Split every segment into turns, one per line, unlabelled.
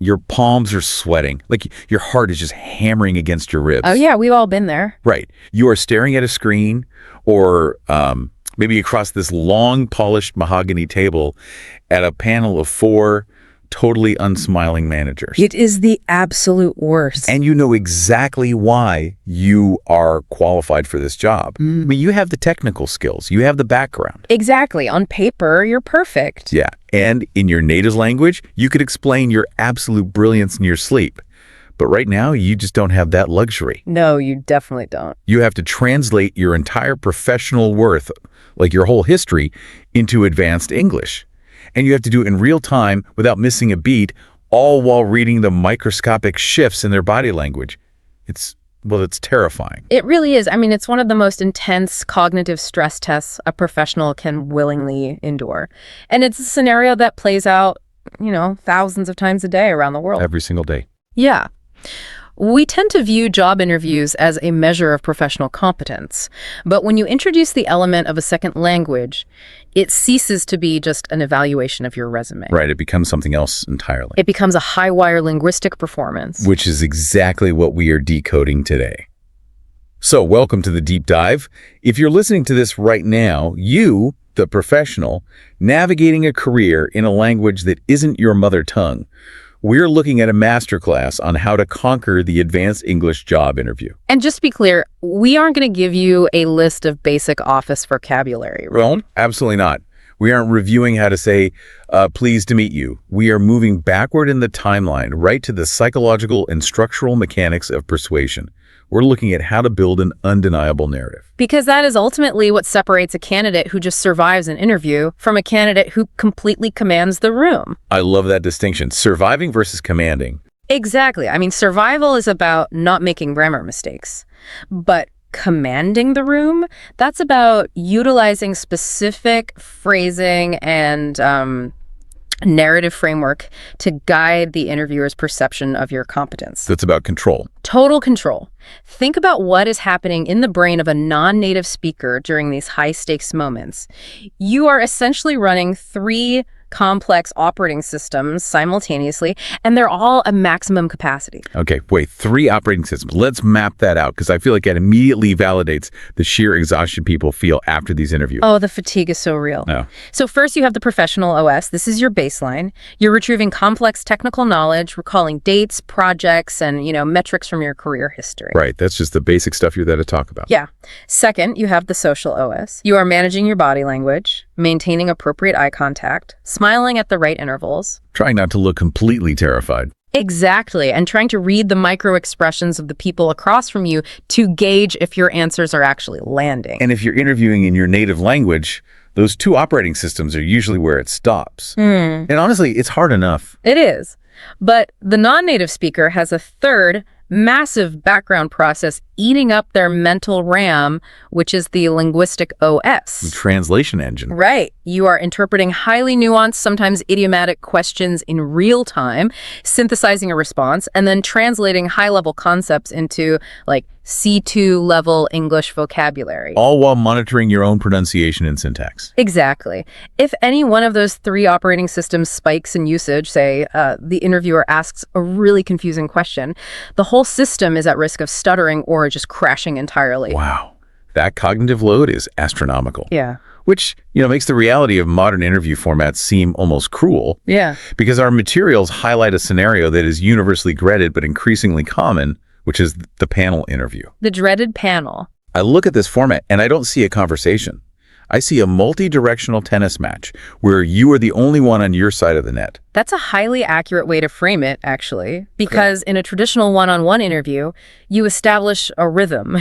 Your palms are sweating. Like your heart is just hammering against your ribs.
Oh, yeah, we've all been there.
Right. You are staring at a screen or maybe across this long, polished mahogany table at a panel of 4 totally unsmiling managers.
It is the absolute worst.
And you know exactly why you are qualified for this job. I mean, you have the technical skills. You have the background.
Exactly. On paper, you're perfect.
Yeah. And in your native language, you could explain your absolute brilliance in your sleep. But right now, you just don't have that luxury.
No, you definitely don't.
You have to translate your entire professional worth, like your whole history, into advanced English. And you have to do it in real time without missing a beat, all while reading the microscopic shifts in their body language. It's terrifying.
It really is. I mean, it's one of the most intense cognitive stress tests a professional can willingly endure. And it's a scenario that plays out, thousands of times a day around the world.
Every single day.
Yeah. We tend to view job interviews as a measure of professional competence, but when you introduce the element of a second language, it ceases to be just an evaluation of your resume.
Right, it becomes something else entirely.
It becomes a high-wire linguistic performance.
Which is exactly what we are decoding today. So, welcome to the deep dive. If you're listening to this right now, you, the professional, navigating a career in a language that isn't your mother tongue, we're looking at a masterclass on how to conquer the advanced English job interview.
And just to be clear, we aren't going to give you a list of basic office vocabulary. Right?
Well, absolutely not. We aren't reviewing how to say, pleased to meet you. We are moving backward in the timeline, right to the psychological and structural mechanics of persuasion. We're looking at how to build an undeniable narrative.
Because that is ultimately what separates a candidate who just survives an interview from a candidate who completely commands the room.
I love that distinction. Surviving versus commanding.
Exactly. I mean, survival is about not making grammar mistakes. But commanding the room, that's about utilizing specific phrasing and narrative framework to guide the interviewer's perception of your competence.
That's about control.
Total control. Think about what is happening in the brain of a non-native speaker during these high-stakes moments. You are essentially running 3 complex operating systems simultaneously, and they're all at maximum capacity.
Okay, wait, 3 operating systems. Let's map that out, because I feel like that immediately validates the sheer exhaustion people feel after these interviews.
Oh, the fatigue is so real.
Oh.
So first you have the professional OS. This is your baseline. You're retrieving complex technical knowledge, recalling dates, projects, and, metrics from your career history.
Right, that's just the basic stuff you're there to talk about.
Yeah. Second, you have the social OS. You are managing your body language, maintaining appropriate eye contact, smiling at the right intervals.
Trying not to look completely terrified.
Exactly, and trying to read the micro expressions of the people across from you to gauge if your answers are actually landing.
And if you're interviewing in your native language, those 2 operating systems are usually where it stops. And honestly, it's hard enough.
It is. But the non-native speaker has a third massive background process eating up their mental RAM, which is the linguistic OS.
The translation engine.
Right. You are interpreting highly nuanced, sometimes idiomatic questions in real time, synthesizing a response, and then translating high-level concepts into, C2 level English vocabulary.
All while monitoring your own pronunciation and syntax.
Exactly. If any one of those 3 operating systems spikes in usage, say the interviewer asks a really confusing question, the whole system is at risk of stuttering or just crashing entirely.
Wow. That cognitive load is astronomical.
Yeah.
Which, makes the reality of modern interview formats seem almost cruel.
Yeah.
Because our materials highlight a scenario that is universally dreaded but increasingly common, which is the panel interview.
The dreaded panel.
I look at this format and I don't see a conversation. I see a multi-directional tennis match where you are the only one on your side of the net.
That's a highly accurate way to frame it, actually, because in a traditional one-on-one interview, you establish a rhythm,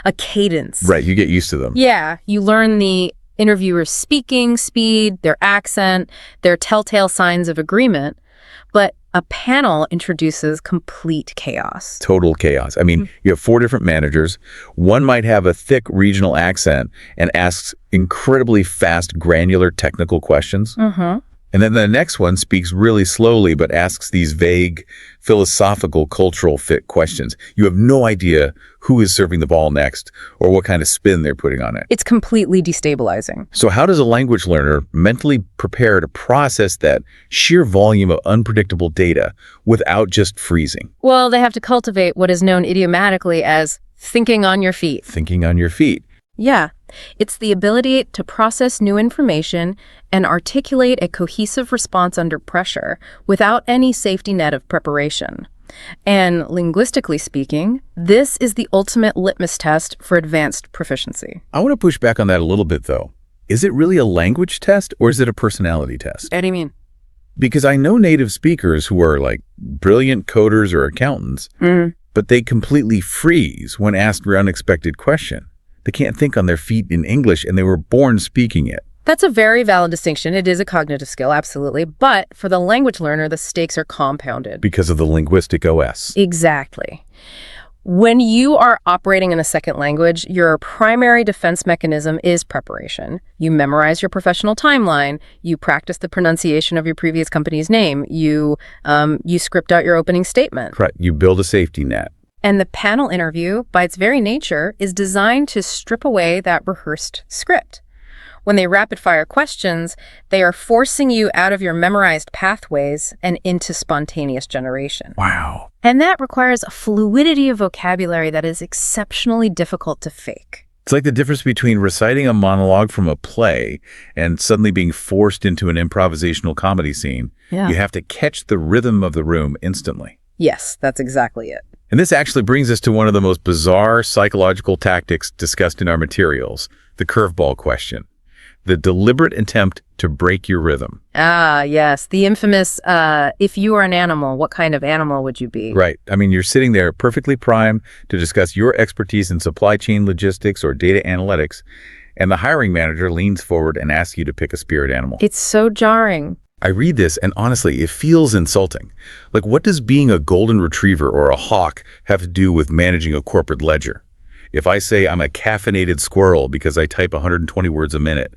a cadence.
Right, you get used to them.
Yeah, you learn the interviewer's speaking speed, their accent, their telltale signs of agreement. But a panel introduces complete chaos.
Total chaos. I mean, you have 4 different managers. One might have a thick regional accent and asks incredibly fast, granular technical questions. And then the next one speaks really slowly but asks these vague, philosophical, cultural fit questions. You have no idea who is serving the ball next or what kind of spin they're putting on it.
It's completely destabilizing.
So how does a language learner mentally prepare to process that sheer volume of unpredictable data without just freezing?
Well, they have to cultivate what is known idiomatically as thinking on your feet.
Thinking on your feet.
Yeah, it's the ability to process new information and articulate a cohesive response under pressure without any safety net of preparation. And linguistically speaking, this is the ultimate litmus test for advanced proficiency.
I want to push back on that a little bit, though. Is it really a language test or is it a personality test?
What do you mean?
Because I know native speakers who are like brilliant coders or accountants, but they completely freeze when asked an unexpected question. They can't think on their feet in English, and they were born speaking it.
That's a very valid distinction. It is a cognitive skill, absolutely. But for the language learner, the stakes are compounded.
Because of the linguistic OS.
Exactly. When you are operating in a second language, your primary defense mechanism is preparation. You memorize your professional timeline. You practice the pronunciation of your previous company's name. You script out your opening statement.
Right. You build a safety net.
And the panel interview, by its very nature, is designed to strip away that rehearsed script. When they rapid-fire questions, they are forcing you out of your memorized pathways and into spontaneous generation.
Wow.
And that requires a fluidity of vocabulary that is exceptionally difficult to fake.
It's like the difference between reciting a monologue from a play and suddenly being forced into an improvisational comedy scene.
Yeah.
You have to catch the rhythm of the room instantly.
Yes, that's exactly it.
And this actually brings us to one of the most bizarre psychological tactics discussed in our materials, the curveball question. The deliberate attempt to break your rhythm.
Ah, yes. The infamous, if you were an animal, what kind of animal would you be?
Right. I mean, you're sitting there perfectly primed to discuss your expertise in supply chain logistics or data analytics, and the hiring manager leans forward and asks you to pick a spirit animal.
It's so jarring.
I read this, and honestly, it feels insulting. Like, what does being a golden retriever or a hawk have to do with managing a corporate ledger? If I say I'm a caffeinated squirrel because I type 120 words a minute,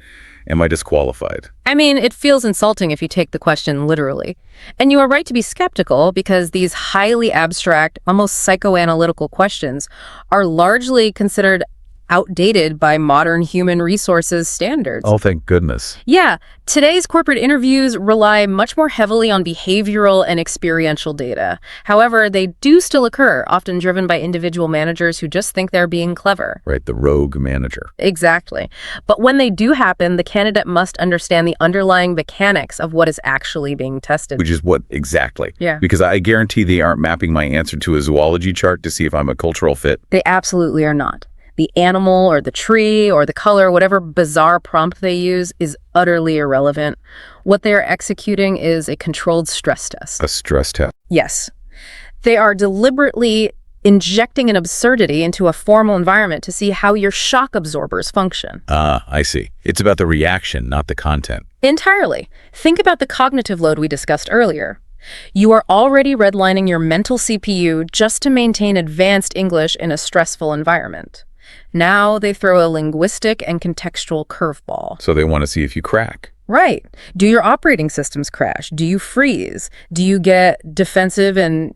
am I disqualified?
I mean, it feels insulting if you take the question literally. And you are right to be skeptical because these highly abstract, almost psychoanalytical questions are largely considered outdated by modern human resources standards.
Oh, thank goodness.
Yeah, today's corporate interviews rely much more heavily on behavioral and experiential data. However, they do still occur, often driven by individual managers who just think they're being clever.
Right, the rogue manager.
Exactly. But when they do happen, the candidate must understand the underlying mechanics of what is actually being tested.
Which is what exactly?
Yeah.
Because I guarantee they aren't mapping my answer to a zoology chart to see if I'm a cultural fit.
They absolutely are not. The animal or the tree or the color, whatever bizarre prompt they use, is utterly irrelevant. What they are executing is a controlled stress test.
A stress test.
Yes. They are deliberately injecting an absurdity into a formal environment to see how your shock absorbers function.
I see. It's about the reaction, not the content.
Entirely. Think about the cognitive load we discussed earlier. You are already redlining your mental CPU just to maintain advanced English in a stressful environment. Now they throw a linguistic and contextual curveball.
So they want to see if you crack.
Right. Do your operating systems crash? Do you freeze? Do you get defensive and,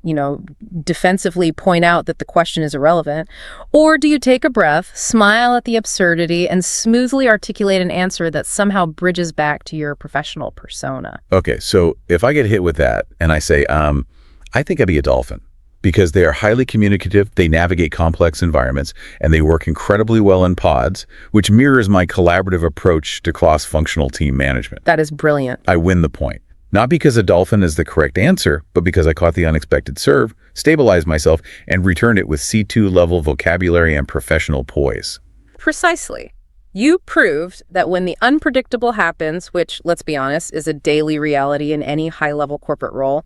defensively point out that the question is irrelevant? Or do you take a breath, smile at the absurdity, and smoothly articulate an answer that somehow bridges back to your professional persona?
Okay, so if I get hit with that and I say, I think I'd be a dolphin. Because they are highly communicative, they navigate complex environments, and they work incredibly well in pods, which mirrors my collaborative approach to cross-functional team management.
That is brilliant.
I win the point. Not because a dolphin is the correct answer, but because I caught the unexpected serve, stabilized myself, and returned it with C2-level vocabulary and professional poise.
Precisely. You proved that when the unpredictable happens, which, let's be honest, is a daily reality in any high-level corporate role,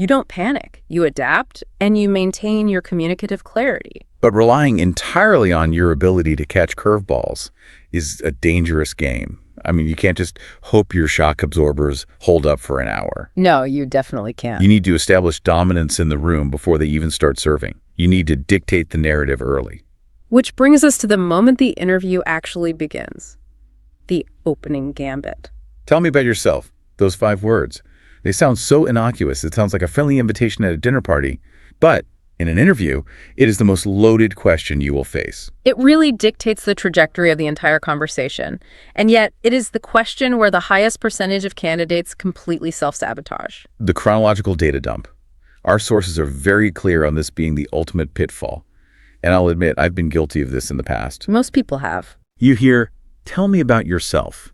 you don't panic, you adapt, and you maintain your communicative clarity.
But relying entirely on your ability to catch curveballs is a dangerous game. I mean, you can't just hope your shock absorbers hold up for an hour.
No, you definitely can't.
You need to establish dominance in the room before they even start serving. You need to dictate the narrative early.
Which brings us to the moment the interview actually begins. The opening gambit.
Tell me about yourself. those 5 words. They sound so innocuous. It sounds like a friendly invitation at a dinner party. But in an interview, it is the most loaded question you will face.
It really dictates the trajectory of the entire conversation. And yet, it is the question where the highest percentage of candidates completely self-sabotage.
The chronological data dump. Our sources are very clear on this being the ultimate pitfall. And I'll admit, I've been guilty of this in the past.
Most people have.
You hear, "Tell me about yourself."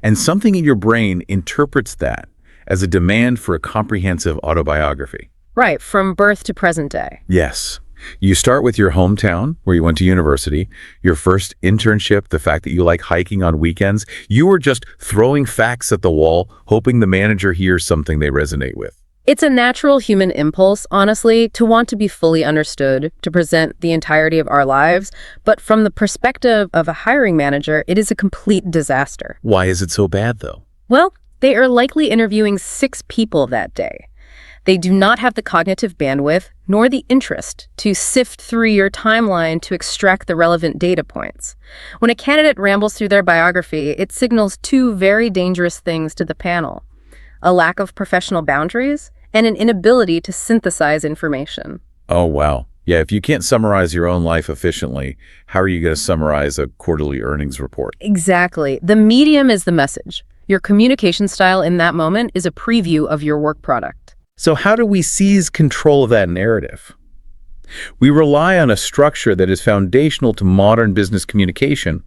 And something in your brain interprets that as a demand for a comprehensive autobiography.
Right, from birth to present day.
Yes. You start with your hometown, where you went to university, your first internship, the fact that you like hiking on weekends. You were just throwing facts at the wall, hoping the manager hears something they resonate with.
It's a natural human impulse, honestly, to want to be fully understood, to present the entirety of our lives. But from the perspective of a hiring manager, it is a complete disaster.
Why is it so bad, though?
Well, they are likely interviewing 6 people that day. They do not have the cognitive bandwidth nor the interest to sift through your timeline to extract the relevant data points. When a candidate rambles through their biography, it signals 2 very dangerous things to the panel: a lack of professional boundaries and an inability to synthesize information.
Oh, wow. Yeah, if you can't summarize your own life efficiently, how are you going to summarize a quarterly earnings report?
Exactly. The medium is the message. Your communication style in that moment is a preview of your work product.
So how do we seize control of that narrative? We rely on a structure that is foundational to modern business communication,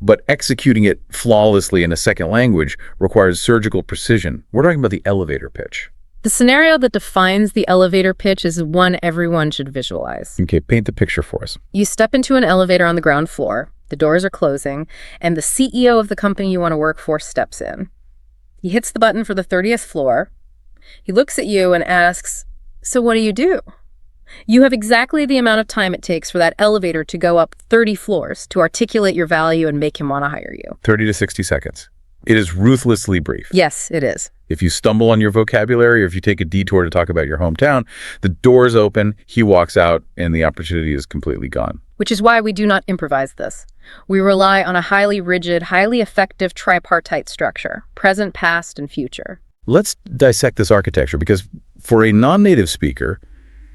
but executing it flawlessly in a second language requires surgical precision. We're talking about the elevator pitch.
The scenario that defines the elevator pitch is one everyone should visualize.
Okay, paint the picture for us.
You step into an elevator on the ground floor, the doors are closing, and the CEO of the company you want to work for steps in. He hits the button for the 30th floor. He looks at you and asks, "So what do you do?" You have exactly the amount of time it takes for that elevator to go up 30 floors to articulate your value and make him want to hire you.
30 to 60 seconds. It is ruthlessly brief.
Yes, it is.
If you stumble on your vocabulary or if you take a detour to talk about your hometown, the doors open, he walks out, and the opportunity is completely gone.
Which is why we do not improvise this. We rely on a highly rigid, highly effective tripartite structure, present, past, and future.
Let's dissect this architecture, because for a non-native speaker,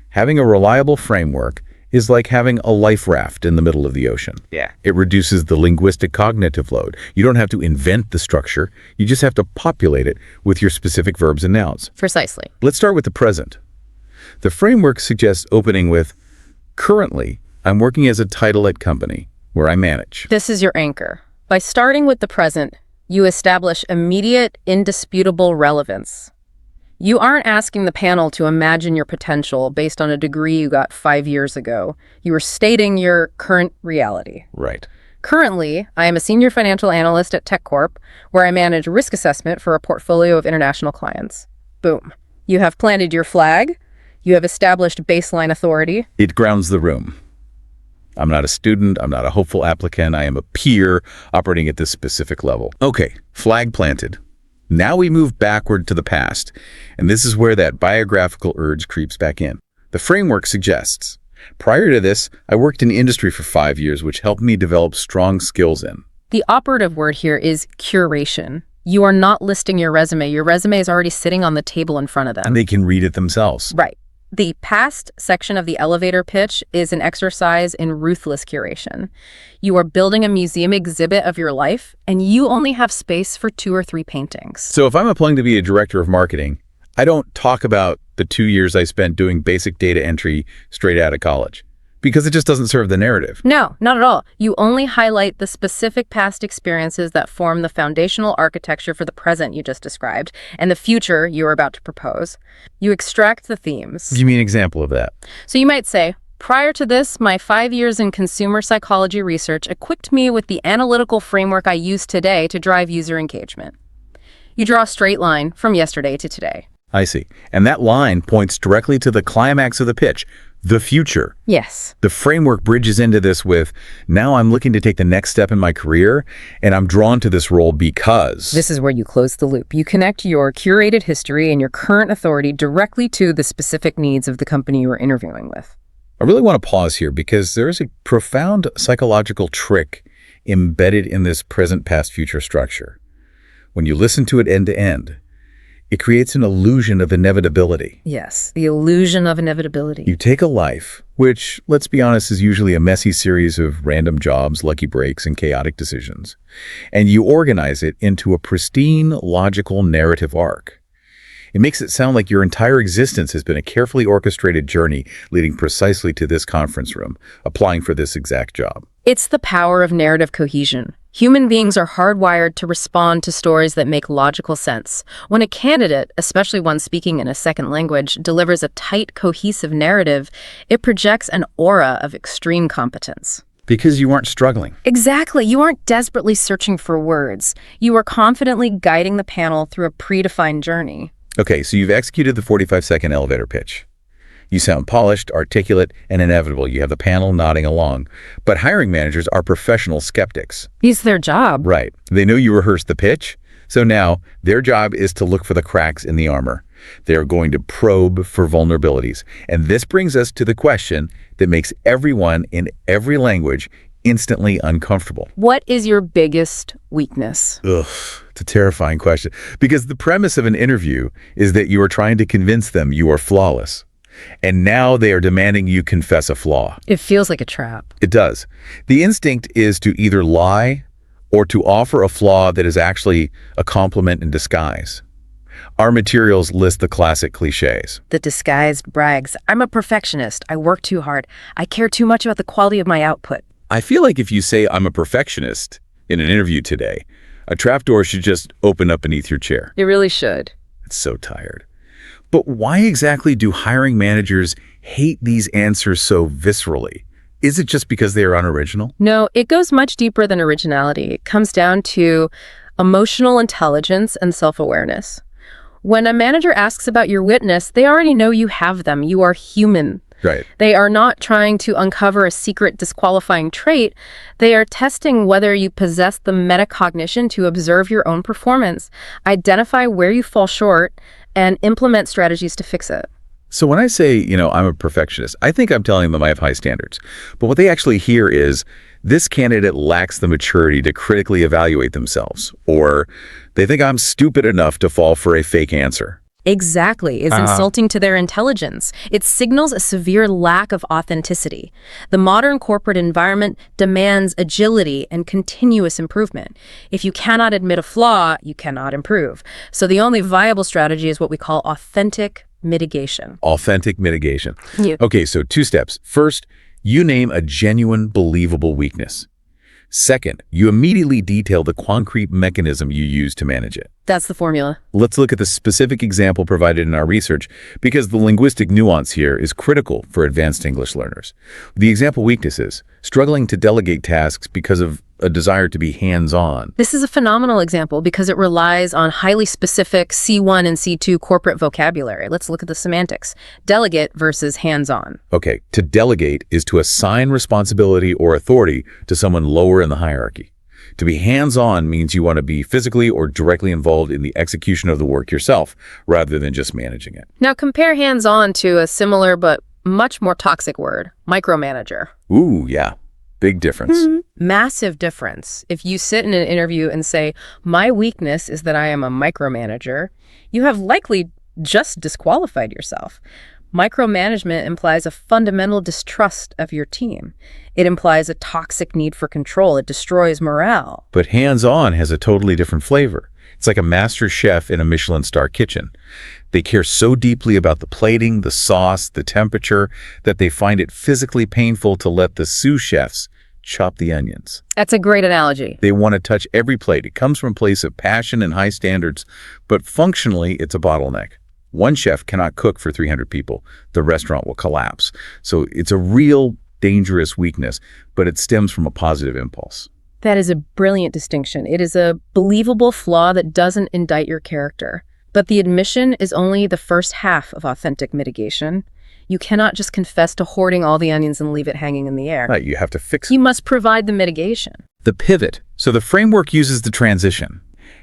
having a reliable framework is like having a life raft in the middle of the ocean.
Yeah.
It reduces the linguistic cognitive load. You don't have to invent the structure. You just have to populate it with your specific verbs and nouns.
Precisely.
Let's start with the present. The framework suggests opening with, "Currently, I'm working as a title at company where I manage."
This is your anchor. By starting with the present, you establish immediate, indisputable relevance. You aren't asking the panel to imagine your potential based on a degree you got 5 years ago. You are stating your current reality.
Right.
Currently, I am a senior financial analyst at TechCorp, where I manage risk assessment for a portfolio of international clients. Boom. You have planted your flag. You have established baseline authority.
It grounds the room. I'm not a student. I'm not a hopeful applicant. I am a peer operating at this specific level. Okay, flag planted. Now we move backward to the past, and this is where that biographical urge creeps back in. The framework suggests, prior to this, I worked in industry for 5 years, which helped me develop strong skills in.
The operative word here is curation. You are not listing your resume. Your resume is already sitting on the table in front of them.
And they can read it themselves.
Right. The past section of the elevator pitch is an exercise in ruthless curation. You are building a museum exhibit of your life, and you only have space for 2 or 3 paintings.
So if I'm applying to be a director of marketing, I don't talk about the 2 years I spent doing basic data entry straight out of college, because it just doesn't serve the narrative.
No, not at all. You only highlight the specific past experiences that form the foundational architecture for the present you just described and the future you are about to propose. You extract the themes.
Give me an example of that.
So you might say, prior to this, my 5 years in consumer psychology research equipped me with the analytical framework I use today to drive user engagement. You draw a straight line from yesterday to today.
I see. And that line points directly to the climax of the pitch, the future.
Yes.
The framework bridges into this with, now I'm looking to take the next step in my career, and I'm drawn to this role because...
This is where you close the loop. You connect your curated history and your current authority directly to the specific needs of the company you are interviewing with.
I really want to pause here because there is a profound psychological trick embedded in this present, past, future structure. When you listen to it end to end, It creates an illusion of inevitability.
Yes, the illusion of inevitability.
You take a life, which, let's be honest, is usually a messy series of random jobs, lucky breaks, and chaotic decisions, and you organize it into a pristine, logical narrative arc. It makes it sound like your entire existence has been a carefully orchestrated journey leading precisely to this conference room, applying for this exact job.
It's the power of narrative cohesion. Human beings are hardwired to respond to stories that make logical sense. When a candidate, especially one speaking in a second language, delivers a tight, cohesive narrative, it projects an aura of extreme competence.
Because you aren't struggling.
Exactly. You aren't desperately searching for words. You are confidently guiding the panel through a predefined journey.
Okay, so you've executed the 45-second elevator pitch. You sound polished, articulate, and inevitable. You have the panel nodding along. But hiring managers are professional skeptics.
It's their job.
Right. They know you rehearsed the pitch, so now their job is to look for the cracks in the armor. They're going to probe for vulnerabilities. And this brings us to the question that makes everyone in every language instantly uncomfortable.
What is your biggest weakness?
Ugh, it's a terrifying question. Because the premise of an interview is that you are trying to convince them you are flawless. And now they are demanding you confess a flaw.
It feels like a trap.
It does. The instinct is to either lie or to offer a flaw that is actually a compliment in disguise. Our materials list the classic cliches.
The disguised brags. I'm a perfectionist. I work too hard. I care too much about the quality of my output.
I feel like if you say I'm a perfectionist in an interview today, a trapdoor should just open up beneath your chair.
It really should.
It's so tired. But why exactly do hiring managers hate these answers so viscerally? Is it just because they are unoriginal?
No, it goes much deeper than originality. It comes down to emotional intelligence and self-awareness. When a manager asks about your witness, they already know you have them. You are human.
Right.
They are not trying to uncover a secret disqualifying trait. They are testing whether you possess the metacognition to observe your own performance, identify where you fall short, and implement strategies to fix it.
So when I say, I'm a perfectionist, I think I'm telling them I have high standards. But what they actually hear is, this candidate lacks the maturity to critically evaluate themselves, or they think I'm stupid enough to fall for a fake answer.
Exactly. It's insulting to their intelligence. It signals a severe lack of authenticity. The modern corporate environment demands agility and continuous improvement. If you cannot admit a flaw, you cannot improve. So the only viable strategy is what we call authentic mitigation.
Authentic mitigation.
Yeah.
Okay, so 2 steps. First, you name a genuine, believable weakness. Second, you immediately detail the concrete mechanism you use to manage it.
That's the formula.
Let's look at the specific example provided in our research, because the linguistic nuance here is critical for advanced English learners. The example weakness is struggling to delegate tasks because of a desire to be hands-on.
This is a phenomenal example because it relies on highly specific C1 and C2 corporate vocabulary. Let's look at the semantics. Delegate versus hands-on.
Okay, to delegate is to assign responsibility or authority to someone lower in the hierarchy. To be hands-on means you want to be physically or directly involved in the execution of the work yourself, rather than just managing it.
Now compare hands-on to a similar but much more toxic word, micromanager.
Ooh, yeah. Big difference.
Massive difference. If you sit in an interview and say, my weakness is that I am a micromanager, you have likely just disqualified yourself. Micromanagement implies a fundamental distrust of your team. It implies a toxic need for control. It destroys morale.
But hands-on has a totally different flavor. It's like a master chef in a Michelin star kitchen. They care so deeply about the plating, the sauce, the temperature, that they find it physically painful to let the sous chefs chop the onions.
That's a great analogy.
They want to touch every plate. It comes from a place of passion and high standards, but functionally it's a bottleneck. One chef cannot cook for 300 people. The restaurant will collapse. So it's a real dangerous weakness, but it stems from a positive impulse.
That is a brilliant distinction. It is a believable flaw that doesn't indict your character. But the admission is only the first half of authentic mitigation. You cannot just confess to hoarding all the onions and leave it hanging in the air.
Right, you have to fix it.
You must provide the mitigation.
The pivot. So the framework uses the transition.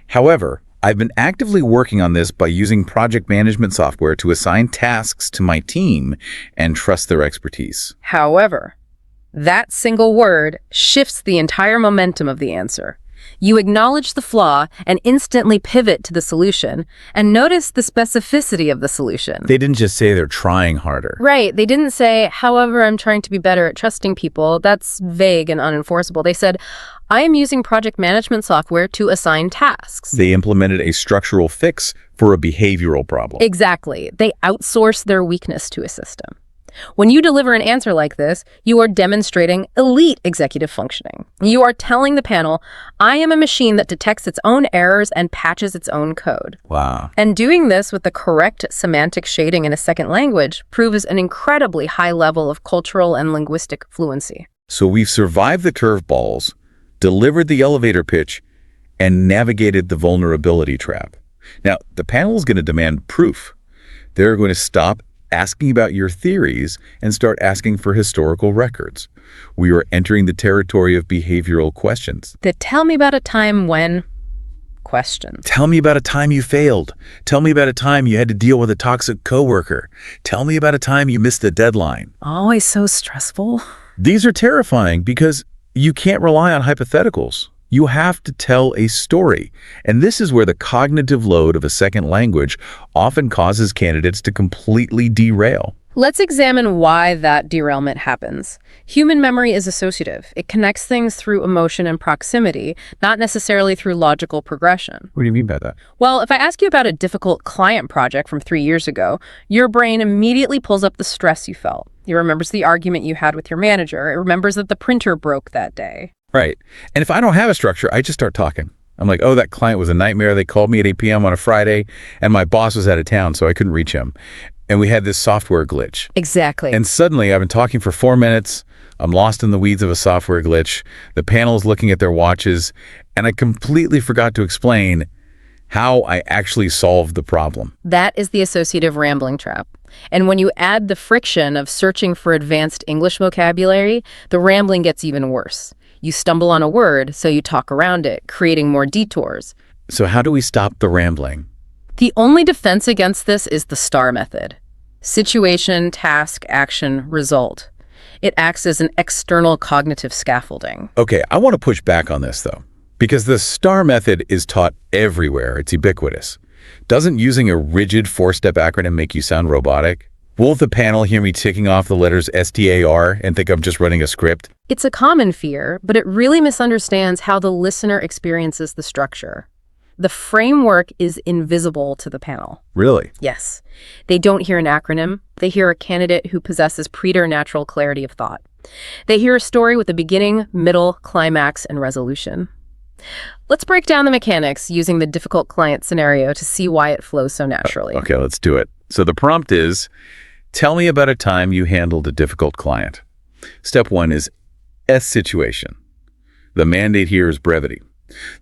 However, I've been actively working on this by using project management software to assign tasks to my team and trust their expertise.
However, that single word shifts the entire momentum of the answer. You acknowledge the flaw and instantly pivot to the solution, and notice the specificity of the solution.
They didn't just say they're trying harder.
Right. They didn't say, however, I'm trying to be better at trusting people. That's vague and unenforceable. They said, I am using project management software to assign tasks.
They implemented a structural fix for a behavioral problem.
Exactly. They outsource their weakness to a system. When you deliver an answer like this, you are demonstrating elite executive functioning. You are telling the panel, I am a machine that detects its own errors and patches its own code.
Wow.
And doing this with the correct semantic shading in a second language proves an incredibly high level of cultural and linguistic fluency.
So we've survived the curveballs, delivered the elevator pitch, and navigated the vulnerability trap. Now, the panel is going to demand proof. They're going to stop asking about your theories and start asking for historical records. We are entering the territory of behavioral questions.
Tell me about a time when questions.
Tell me about a time you failed. Tell me about a time you had to deal with a toxic coworker. Tell me about a time you missed a deadline.
Always so stressful.
These are terrifying because you can't rely on hypotheticals. You have to tell a story. And this is where the cognitive load of a second language often causes candidates to completely derail.
Let's examine why that derailment happens. Human memory is associative. It connects things through emotion and proximity, not necessarily through logical progression.
What do you mean by that?
Well, if I ask you about a difficult client project from 3 years ago, your brain immediately pulls up the stress you felt. It remembers the argument you had with your manager. It remembers that the printer broke that day.
Right. And if I don't have a structure, I just start talking. I'm like, oh, that client was a nightmare. They called me at 8 p.m. on a Friday, and my boss was out of town, so I couldn't reach him. And we had this software glitch.
Exactly.
And suddenly, I've been talking for 4 minutes. I'm lost in the weeds of a software glitch. The panel is looking at their watches, and I completely forgot to explain how I actually solved the problem.
That is the associative rambling trap. And when you add the friction of searching for advanced English vocabulary, the rambling gets even worse. You stumble on a word, so you talk around it, creating more detours.
So how do we stop the rambling?
The only defense against this is the STAR method. Situation, task, action, result. It acts as an external cognitive scaffolding.
Okay, I want to push back on this, though, because the STAR method is taught everywhere. It's ubiquitous. Doesn't using a rigid 4-step acronym make you sound robotic? Will the panel hear me ticking off the letters STAR and think I'm just running a script?
It's a common fear, but it really misunderstands how the listener experiences the structure. The framework is invisible to the panel.
Really?
Yes. They don't hear an acronym. They hear a candidate who possesses preternatural clarity of thought. They hear a story with a beginning, middle, climax, and resolution. Let's break down the mechanics using the difficult client scenario to see why it flows so naturally.
Okay, let's do it. So the prompt is, tell me about a time you handled a difficult client. Step 1 is S situation. The mandate here is brevity.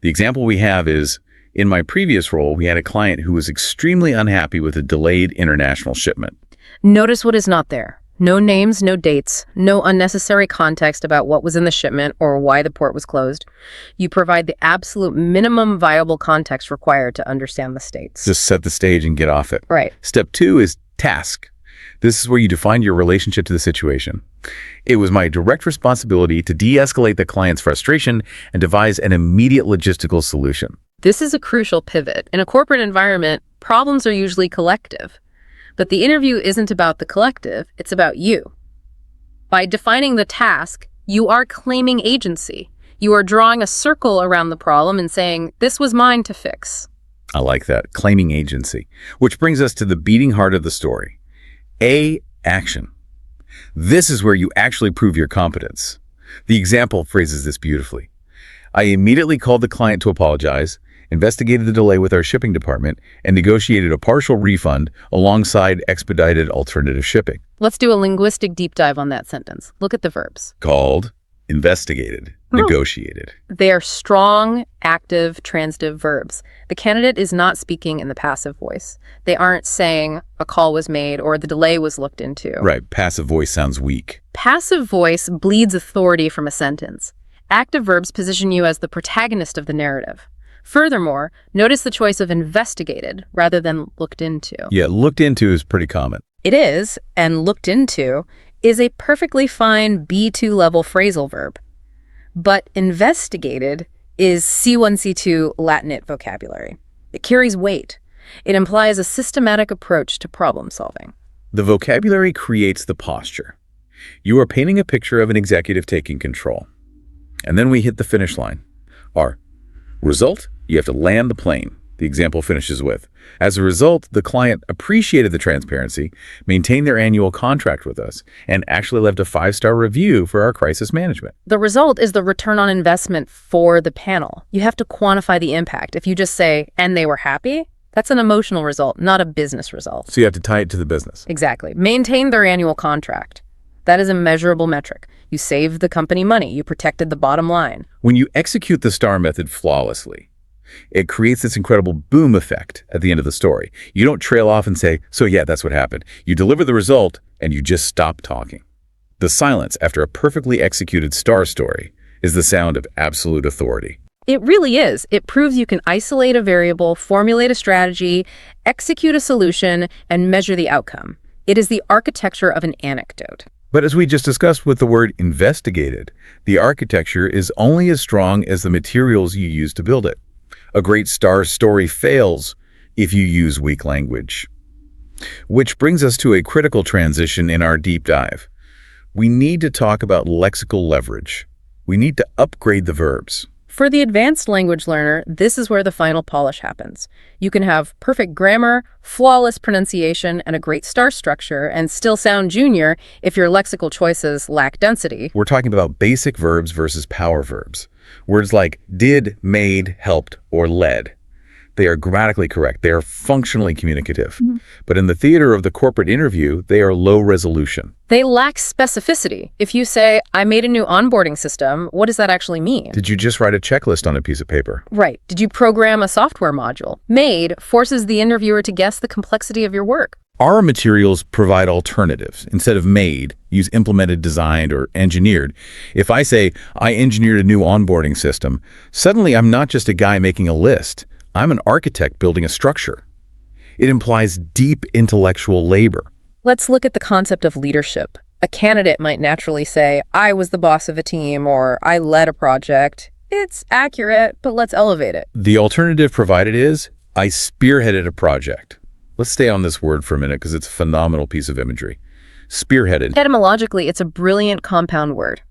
The example we have is, in my previous role, we had a client who was extremely unhappy with a delayed international shipment.
Notice what is not there. No names, no dates, no unnecessary context about what was in the shipment or why the port was closed. You provide the absolute minimum viable context required to understand the states.
Just set the stage and get off it.
Right.
Step 2 is task. This is where you define your relationship to the situation. It was my direct responsibility to de-escalate the client's frustration and devise an immediate logistical solution.
This is a crucial pivot. In a corporate environment, problems are usually collective. But the interview isn't about the collective, it's about you. By defining the task, you are claiming agency. You are drawing a circle around the problem and saying, this was mine to fix.
I like that, claiming agency. Which brings us to the beating heart of the story. A, action. This is where you actually prove your competence. The example phrases this beautifully. I immediately called the client to apologize, investigated the delay with our shipping department, and negotiated a partial refund alongside expedited alternative shipping.
Let's do a linguistic deep dive on that sentence. Look at the verbs.
Called, investigated, negotiated.
They are strong, active, transitive verbs. The candidate is not speaking in the passive voice. They aren't saying a call was made or the delay was looked into.
Right, passive voice sounds weak.
Passive voice bleeds authority from a sentence. Active verbs position you as the protagonist of the narrative. Furthermore, notice the choice of investigated rather than looked into.
Yeah, looked into is pretty common.
It is, and looked into is a perfectly fine B2 level phrasal verb. But investigated is C1, C2 Latinate vocabulary. It carries weight. It implies a systematic approach to problem solving.
The vocabulary creates the posture. You are painting a picture of an executive taking control. And then we hit the finish line. Our result, you have to land the plane. The example finishes with, as a result, the client appreciated the transparency, maintained their annual contract with us, and actually left a 5-star review for our crisis management.
The result is the return on investment for the panel. You have to quantify the impact. If you just say, and they were happy, that's an emotional result, not a business result.
So you have to tie it to the business.
Exactly. Maintain their annual contract. That is a measurable metric. You saved the company money. You protected the bottom line.
When you execute the STAR method flawlessly, it creates this incredible boom effect at the end of the story. You don't trail off and say, so yeah, that's what happened. You deliver the result and you just stop talking. The silence after a perfectly executed STAR story is the sound of absolute authority.
It really is. It proves you can isolate a variable, formulate a strategy, execute a solution, and measure the outcome. It is the architecture of an anecdote.
But as we just discussed with the word investigated, the architecture is only as strong as the materials you use to build it. A great STAR story fails if you use weak language. Which brings us to a critical transition in our deep dive. We need to talk about lexical leverage. We need to upgrade the verbs.
For the advanced language learner, this is where the final polish happens. You can have perfect grammar, flawless pronunciation, and a great STAR structure, and still sound junior if your lexical choices lack density.
We're talking about basic verbs versus power verbs. Words like did, made, helped, or led. They are grammatically correct. They are functionally communicative. But in the theater of the corporate interview, they are low resolution.
They lack specificity. If you say, I made a new onboarding system, what does that actually mean?
Did you just write a checklist on a piece of paper?
Right. Did you program a software module? Made forces the interviewer to guess the complexity of your work.
Our materials provide alternatives. Instead of made, use implemented, designed, or engineered. If I say, I engineered a new onboarding system, suddenly I'm not just a guy making a list. I'm an architect building a structure. It implies deep intellectual labor.
Let's look at the concept of leadership. A candidate might naturally say, I was the boss of a team, or I led a project. It's accurate, but let's elevate it.
The alternative provided is, I spearheaded a project. Let's stay on this word for a minute because it's a phenomenal piece of imagery. Spearheaded.
Etymologically, it's a brilliant compound word.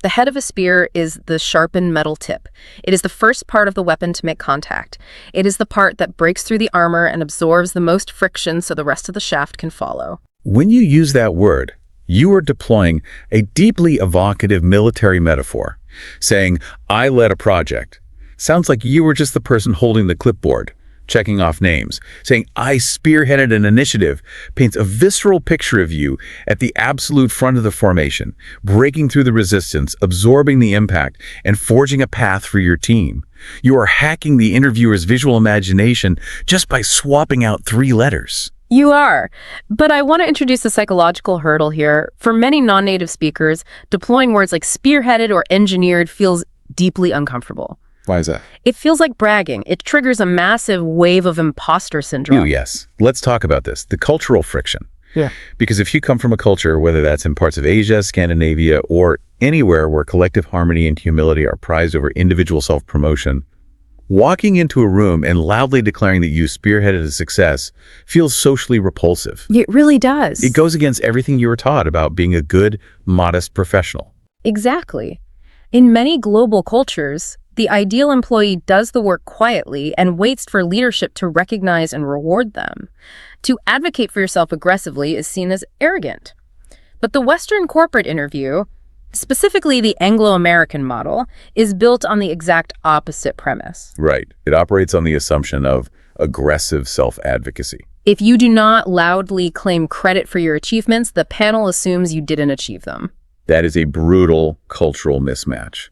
The head of a spear is the sharpened metal tip. It is the first part of the weapon to make contact. It is the part that breaks through the armor and absorbs the most friction so the rest of the shaft can follow.
When you use that word, you are deploying a deeply evocative military metaphor. Saying, I led a project. Sounds like you were just the person holding the clipboard, checking off names. Saying, I spearheaded an initiative paints a visceral picture of you at the absolute front of the formation, breaking through the resistance, absorbing the impact, and forging a path for your team. You are hacking the interviewer's visual imagination just by swapping out 3 letters.
You are. But I want to introduce a psychological hurdle here. For many non-native speakers, deploying words like spearheaded or engineered feels deeply uncomfortable.
Why is that?
It feels like bragging. It triggers a massive wave of imposter syndrome.
Ooh, yes. Let's talk about this. The cultural friction.
Yeah.
Because if you come from a culture, whether that's in parts of Asia, Scandinavia, or anywhere where collective harmony and humility are prized over individual self-promotion, walking into a room and loudly declaring that you spearheaded a success feels socially repulsive.
It really does.
It goes against everything you were taught about being a good, modest professional.
Exactly. In many global cultures, the ideal employee does the work quietly and waits for leadership to recognize and reward them. To advocate for yourself aggressively is seen as arrogant. But the Western corporate interview, specifically the Anglo-American model, is built on the exact opposite premise.
Right. It operates on the assumption of aggressive self-advocacy.
If you do not loudly claim credit for your achievements, the panel assumes you didn't achieve them.
That is a brutal cultural mismatch.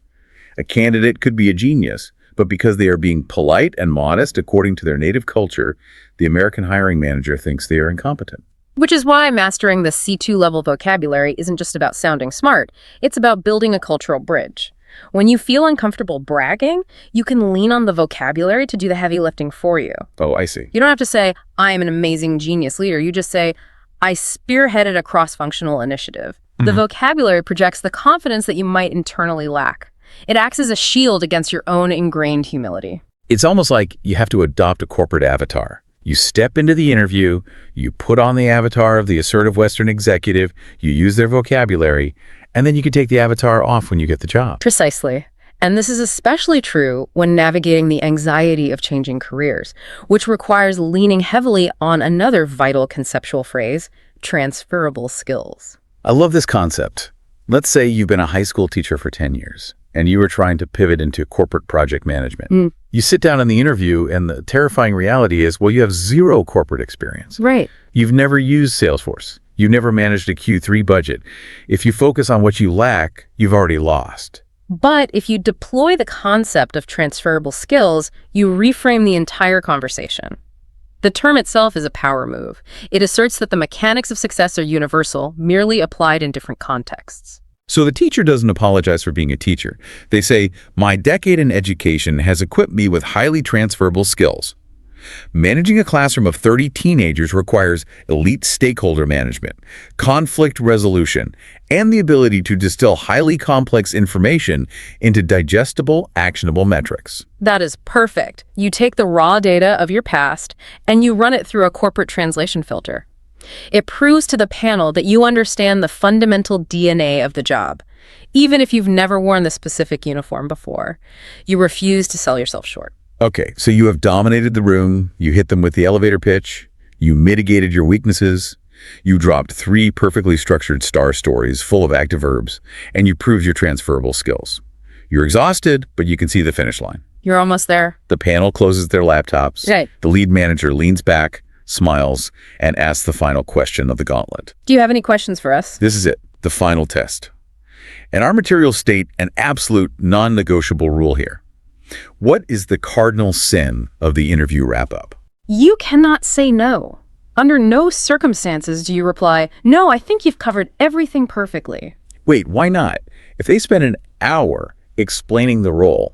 A candidate could be a genius, but because they are being polite and modest according to their native culture, the American hiring manager thinks they are incompetent.
Which is why mastering the C2 level vocabulary isn't just about sounding smart, it's about building a cultural bridge. When you feel uncomfortable bragging, you can lean on the vocabulary to do the heavy lifting for you.
Oh, I see.
You don't have to say, I am an amazing genius leader. You just say, I spearheaded a cross-functional initiative. The vocabulary projects the confidence that you might internally lack. It acts as a shield against your own ingrained humility.
It's almost like you have to adopt a corporate avatar. You step into the interview, you put on the avatar of the assertive Western executive, you use their vocabulary, and then you can take the avatar off when you get the job.
Precisely. And this is especially true when navigating the anxiety of changing careers, which requires leaning heavily on another vital conceptual phrase, transferable skills.
I love this concept. Let's say you've been a high school teacher for 10 years, and you were trying to pivot into corporate project management. You sit down in the interview, and the terrifying reality is, well, you have zero corporate experience.
Right.
You've never used Salesforce. You've never managed a Q3 budget. If you focus on what you lack, you've already lost.
But if you deploy the concept of transferable skills, you reframe the entire conversation. The term itself is a power move. It asserts that the mechanics of success are universal, merely applied in different contexts.
So the teacher doesn't apologize for being a teacher. They say, my decade in education has equipped me with highly transferable skills. Managing a classroom of 30 teenagers requires elite stakeholder management, conflict resolution, and the ability to distill highly complex information into digestible, actionable metrics.
That is perfect. You take the raw data of your past and you run it through a corporate translation filter. It proves to the panel that you understand the fundamental DNA of the job, even if you've never worn the specific uniform before. You refuse to sell yourself short.
Okay, so you have dominated the room, you hit them with the elevator pitch, you mitigated your weaknesses, you dropped 3 perfectly structured star stories full of active verbs, and you proved your transferable skills. You're exhausted, but you can see the finish line.
You're almost there.
The panel closes their laptops.
Right.
The lead manager leans back, smiles, and asks the final question of the gauntlet.
Do you have any questions for us?
This is it, the final test. And our materials state an absolute non-negotiable rule here. What is the cardinal sin of the interview wrap-up?
You cannot say no. Under no circumstances do you reply, "No, I think you've covered everything perfectly."
Wait, why not? If they spend an hour explaining the role,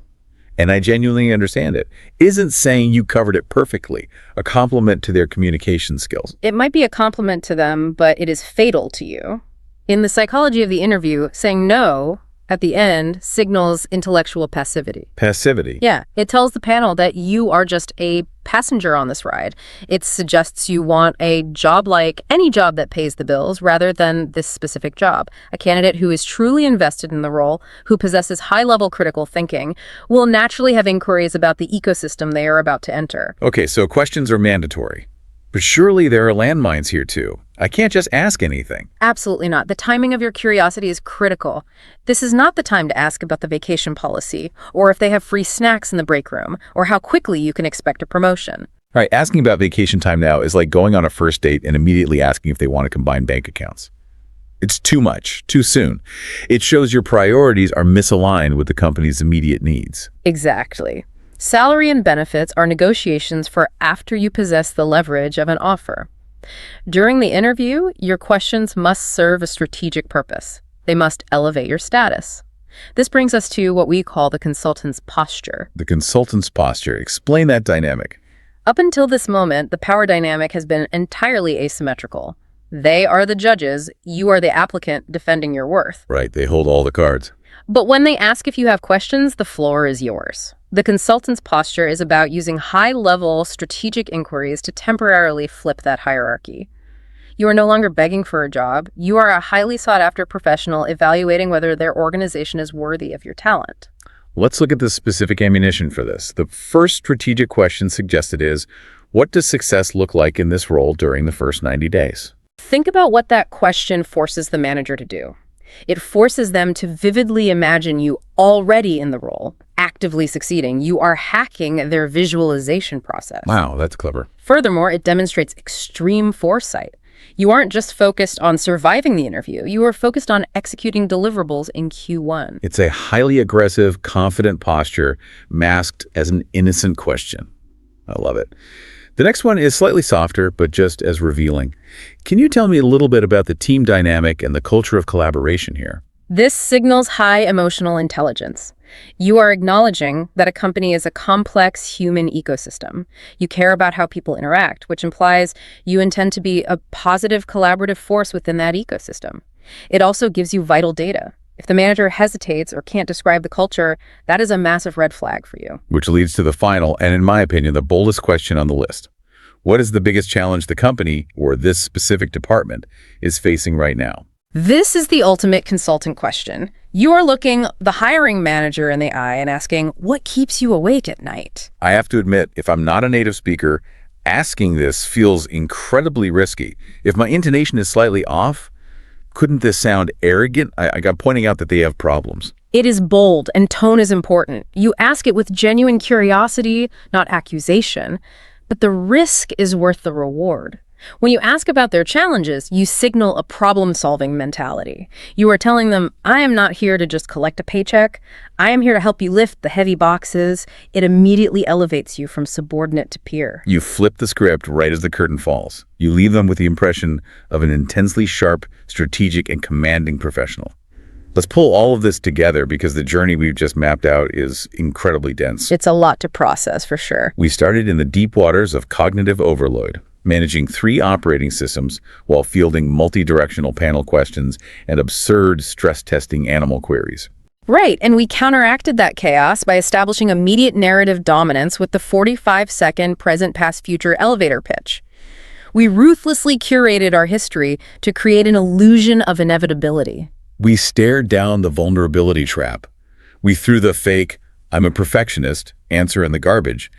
and I genuinely understand it, isn't saying you covered it perfectly a compliment to their communication skills?
It might be a compliment to them, but it is fatal to you. In the psychology of the interview, saying no at the end signals intellectual passivity.
Passivity?
Yeah, it tells the panel that you are just a passenger on this ride. It suggests you want a job like any job that pays the bills rather than this specific job. A candidate who is truly invested in the role, who possesses high-level critical thinking, will naturally have inquiries about the ecosystem they are about to enter.
Okay, so questions are mandatory. But surely there are landmines here too. I can't just ask anything.
Absolutely not. The timing of your curiosity is critical. This is not the time to ask about the vacation policy, or if they have free snacks in the break room, or how quickly you can expect a promotion.
All right, asking about vacation time now is like going on a first date and immediately asking if they want to combine bank accounts. It's too much, too soon. It shows your priorities are misaligned with the company's immediate needs.
Exactly. Salary and benefits are negotiations for after you possess the leverage of an offer. During the interview, your questions must serve a strategic purpose. They must elevate your status. This brings us to what we call the consultant's posture.
The consultant's posture. Explain that dynamic.
Up until this moment, the power dynamic has been entirely asymmetrical. They are the judges, you are the applicant defending your worth.
Right, they hold all the cards.
But when they ask if you have questions, the floor is yours. The consultant's posture is about using high-level strategic inquiries to temporarily flip that hierarchy. You are no longer begging for a job. You are a highly sought-after professional evaluating whether their organization is worthy of your talent.
Let's look at the specific ammunition for this. The first strategic question suggested is, what does success look like in this role during the first 90 days?
Think about what that question forces the manager to do. It forces them to vividly imagine you already in the role, actively succeeding. You are hacking their visualization process.
Wow, that's clever.
Furthermore, it demonstrates extreme foresight. You aren't just focused on surviving the interview. You are focused on executing deliverables in Q1.
It's a highly aggressive, confident posture masked as an innocent question. I love it. The next one is slightly softer, but just as revealing. Can you tell me a little bit about the team dynamic and the culture of collaboration here?
This signals high emotional intelligence. You are acknowledging that a company is a complex human ecosystem. You care about how people interact, which implies you intend to be a positive collaborative force within that ecosystem. It also gives you vital data. If the manager hesitates or can't describe the culture, that is a massive red flag for you.
Which leads to the final, and in my opinion, the boldest question on the list. What is the biggest challenge the company, or this specific department, is facing right now?
This is the ultimate consultant question. You are looking the hiring manager in the eye and asking, what keeps you awake at night?
I have to admit, if I'm not a native speaker, asking this feels incredibly risky. If my intonation is slightly off, couldn't this sound arrogant? I got pointing out that they have problems.
It is bold, and tone is important. You ask it with genuine curiosity, not accusation, but the risk is worth the reward. When you ask about their challenges, you signal a problem-solving mentality. You are telling them, I am not here to just collect a paycheck. I am here to help you lift the heavy boxes. It immediately elevates you from subordinate to peer.
You flip the script right as the curtain falls. You leave them with the impression of an intensely sharp, strategic, and commanding professional. Let's pull all of this together because the journey we've just mapped out is incredibly dense.
It's a lot to process, for sure.
We started in the deep waters of cognitive overload, managing 3 operating systems while fielding multi-directional panel questions and absurd stress-testing animal queries.
Right, and we counteracted that chaos by establishing immediate narrative dominance with the 45-second present-past-future elevator pitch. We ruthlessly curated our history to create an illusion of inevitability.
We stared down the vulnerability trap. We threw the fake, I'm a perfectionist, answer in the garbage,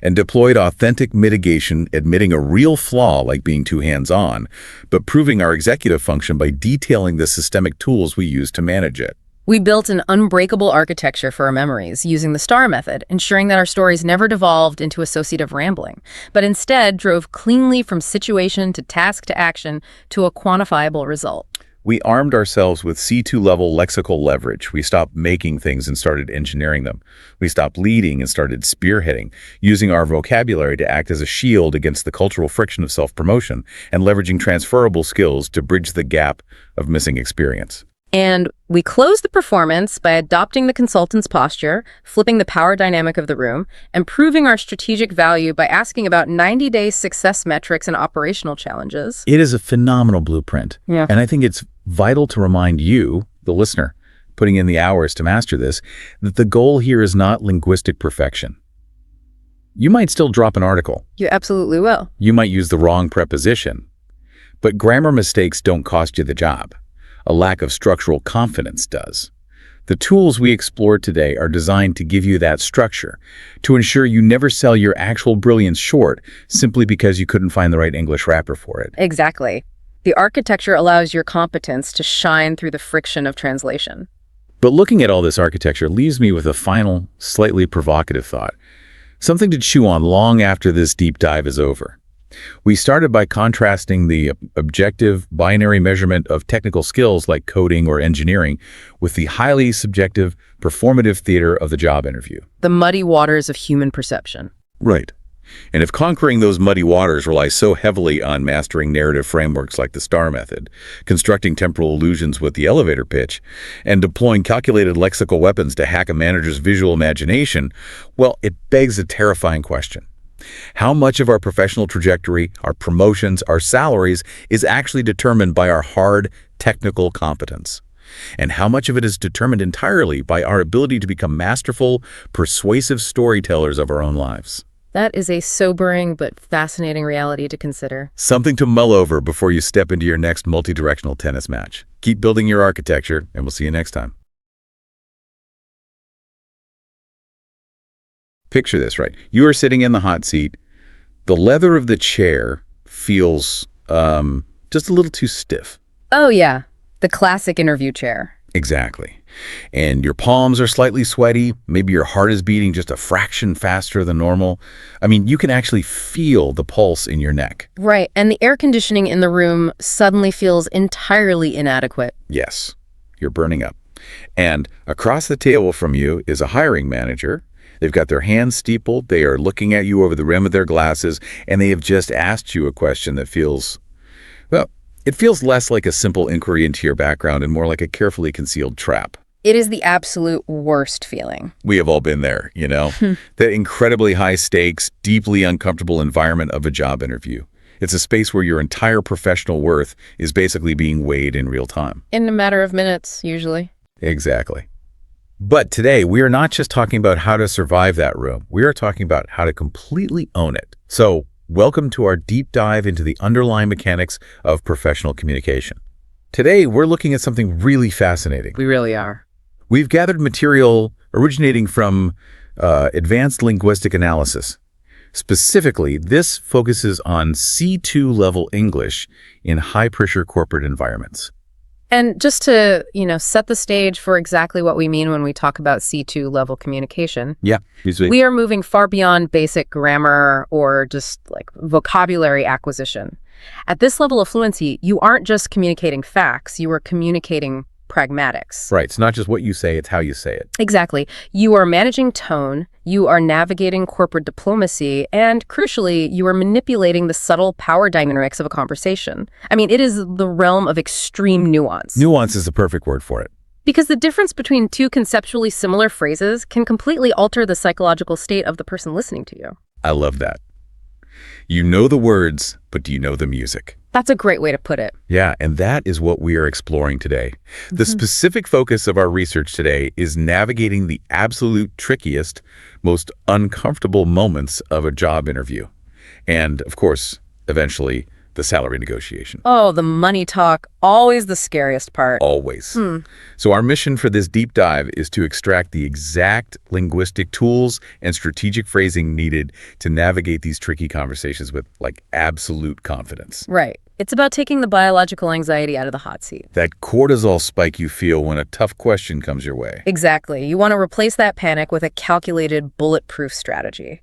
and deployed authentic mitigation, admitting a real flaw like being too hands-on, but proving our executive function by detailing the systemic tools we use to manage it.
We built an unbreakable architecture for our memories using the STAR method, ensuring that our stories never devolved into associative rambling, but instead drove cleanly from situation to task to action to a quantifiable result.
We armed ourselves with C2-level lexical leverage. We stopped making things and started engineering them. We stopped leading and started spearheading, using our vocabulary to act as a shield against the cultural friction of self-promotion and leveraging transferable skills to bridge the gap of missing experience.
And we closed the performance by adopting the consultant's posture, flipping the power dynamic of the room, and proving our strategic value by asking about 90-day success metrics and operational challenges.
It is a phenomenal blueprint.
Yeah.
And I think it's vital to remind you, the listener, putting in the hours to master this, that the goal here is not linguistic perfection. You might still drop an article.
You absolutely will.
You might use the wrong preposition. But grammar mistakes don't cost you the job. A lack of structural confidence does. The tools we explored today are designed to give you that structure, to ensure you never sell your actual brilliance short simply because you couldn't find the right English wrapper for it.
Exactly. The architecture allows your competence to shine through the friction of translation.
But looking at all this architecture leaves me with a final, slightly provocative thought, something to chew on long after this deep dive is over. We started by contrasting the objective, binary measurement of technical skills like coding or engineering with the highly subjective, performative theater of the job interview.
The muddy waters of human perception.
Right. And if conquering those muddy waters relies so heavily on mastering narrative frameworks like the STAR method, constructing temporal illusions with the elevator pitch, and deploying calculated lexical weapons to hack a manager's visual imagination, well, it begs a terrifying question. How much of our professional trajectory, our promotions, our salaries is actually determined by our hard technical competence? And how much of it is determined entirely by our ability to become masterful, persuasive storytellers of our own lives?
That is a sobering but fascinating reality to consider.
Something to mull over before you step into your next multi-directional tennis match. Keep building your architecture, and we'll see you next time. Picture this, right? You are sitting in the hot seat. The leather of the chair feels just a little too stiff.
Oh, yeah. The classic interview chair.
Exactly. And your palms are slightly sweaty. Maybe your heart is beating just a fraction faster than normal. I mean, you can actually feel the pulse in your neck.
Right. And the air conditioning in the room suddenly feels entirely inadequate.
Yes, you're burning up. And across the table from you is a hiring manager. They've got their hands steepled. They are looking at you over the rim of their glasses, and they have just asked you a question that feels, well, it feels less like a simple inquiry into your background and more like a carefully concealed trap.
It is the absolute worst feeling.
We have all been there, you know? That incredibly high stakes, deeply uncomfortable environment of a job interview. It's a space where your entire professional worth is basically being weighed in real time.
In a matter of minutes, usually.
Exactly. But today, we are not just talking about how to survive that room. We are talking about how to completely own it. So, welcome to our deep dive into the underlying mechanics of professional communication. Today, we're looking at something really fascinating.
We really are.
We've gathered material originating from advanced linguistic analysis. Specifically, this focuses on C2 level English in high-pressure corporate environments.
And just to, set the stage for exactly what we mean when we talk about C2 level communication.
Yeah,
we are moving far beyond basic grammar or just like vocabulary acquisition. At this level of fluency, you aren't just communicating facts, you are communicating pragmatics.
Right. It's not just what you say, it's how you say it.
Exactly. You are managing tone, you are navigating corporate diplomacy, and crucially, you are manipulating the subtle power dynamics of a conversation. I mean, it is the realm of extreme nuance.
Nuance is the perfect word for it.
Because the difference between two conceptually similar phrases can completely alter the psychological state of the person listening to you.
I love that. You know the words, but do you know the music?
That's a great way to put it.
Yeah, and that is what we are exploring today. The specific focus of our research today is navigating the absolute trickiest, most uncomfortable moments of a job interview. And, of course, eventually, the salary negotiation.
Oh, the money talk, always the scariest part.
Always. So our mission for this deep dive is to extract the exact linguistic tools and strategic phrasing needed to navigate these tricky conversations with, absolute confidence.
Right. It's about taking the biological anxiety out of the hot seat.
That cortisol spike you feel when a tough question comes your way.
Exactly. You want to replace that panic with a calculated, bulletproof strategy.